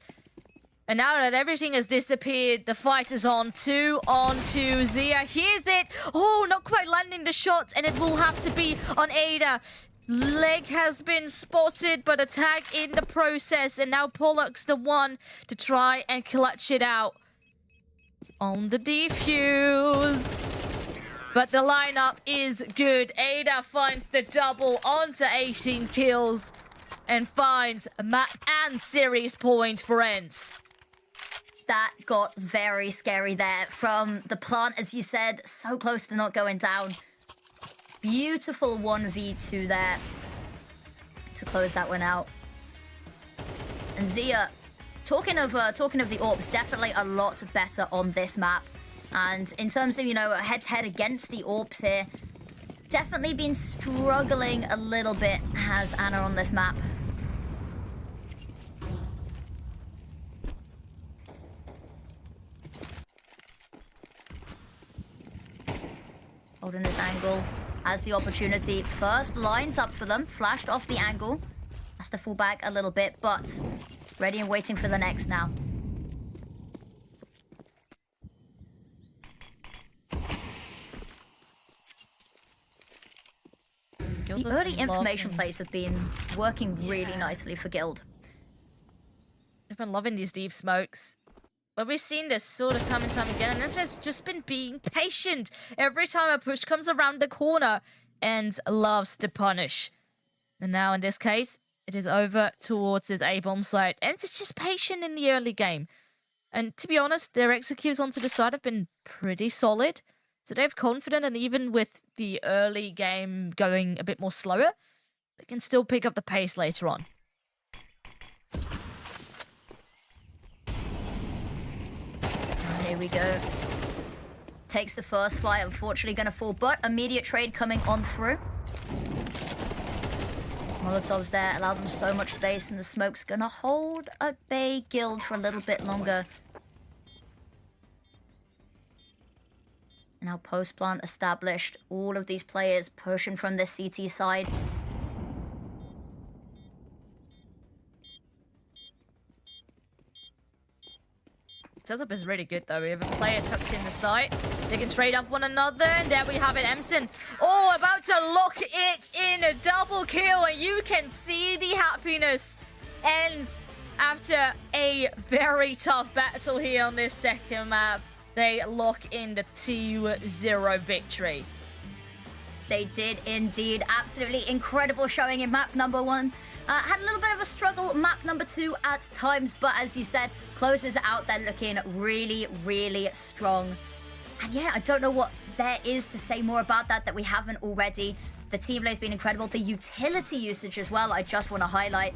And now that everything has disappeared, the fight is on. 2 on 2. Zia hears it. Oh, not quite landing the shot, and it will have to be on Ada. Leg has been spotted, but a tag in the process, and now Pollux the one to try and clutch it out on the defuse. But the lineup is good. Ada finds the double onto 18 kills. and finds a map and series point for ENCE. That got very scary there from the plant, as you said, so close to not going down. Beautiful 1v2 there to close that one out. And Zia, talking of the AWPs, definitely a lot better on this map. And in terms of, you know, head-to-head against the AWPs here, definitely been struggling a little bit, has Anna on this map. Holding this angle, has the opportunity. First lines up for them, flashed off the angle. Has to fall back a little bit, but ready and waiting for the next now. The early information plays have been working really nicely for Guild. They've been loving these deep smokes. But we've seen this sort of time and time again, and this has just been being patient. Every time a push comes around the corner, ENCE loves to punish. And now in this case, it is over towards his A-bomb site. ENCE is just patient in the early game. And to be honest, their executes onto the side have been pretty solid. So they're confident, and even with the early game going a bit more slower, they can still pick up the pace later on. Here we go. Takes the first flight, unfortunately going to fall, but immediate trade coming on through. Molotovs there allow them so much space, and the smoke's going to hold at bay Guild for a little bit longer. Now post plant established. All of these players pushing from this CT side. Setup is really good though. We have a player tucked in the site. They can trade off one another, and there we have it. EMCE, oh, about to lock it in, a double kill, and you can see the happiness ends after a very tough battle here on this second map. They lock in the 2-0 victory. They did indeed. Absolutely incredible showing in map number 1. Had a little bit of a struggle map number 2 at times, but as you said, closes out there looking really, really strong. And yeah, I don't know what there is to say more about that we haven't already. The team play's been incredible. The utility usage as well, I just want to highlight.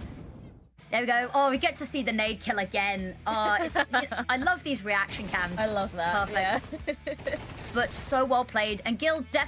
There we go. Oh, we get to see the nade kill again. I love these reaction cams. I love that. Perfect. Yeah. But so well played. And Guild definitely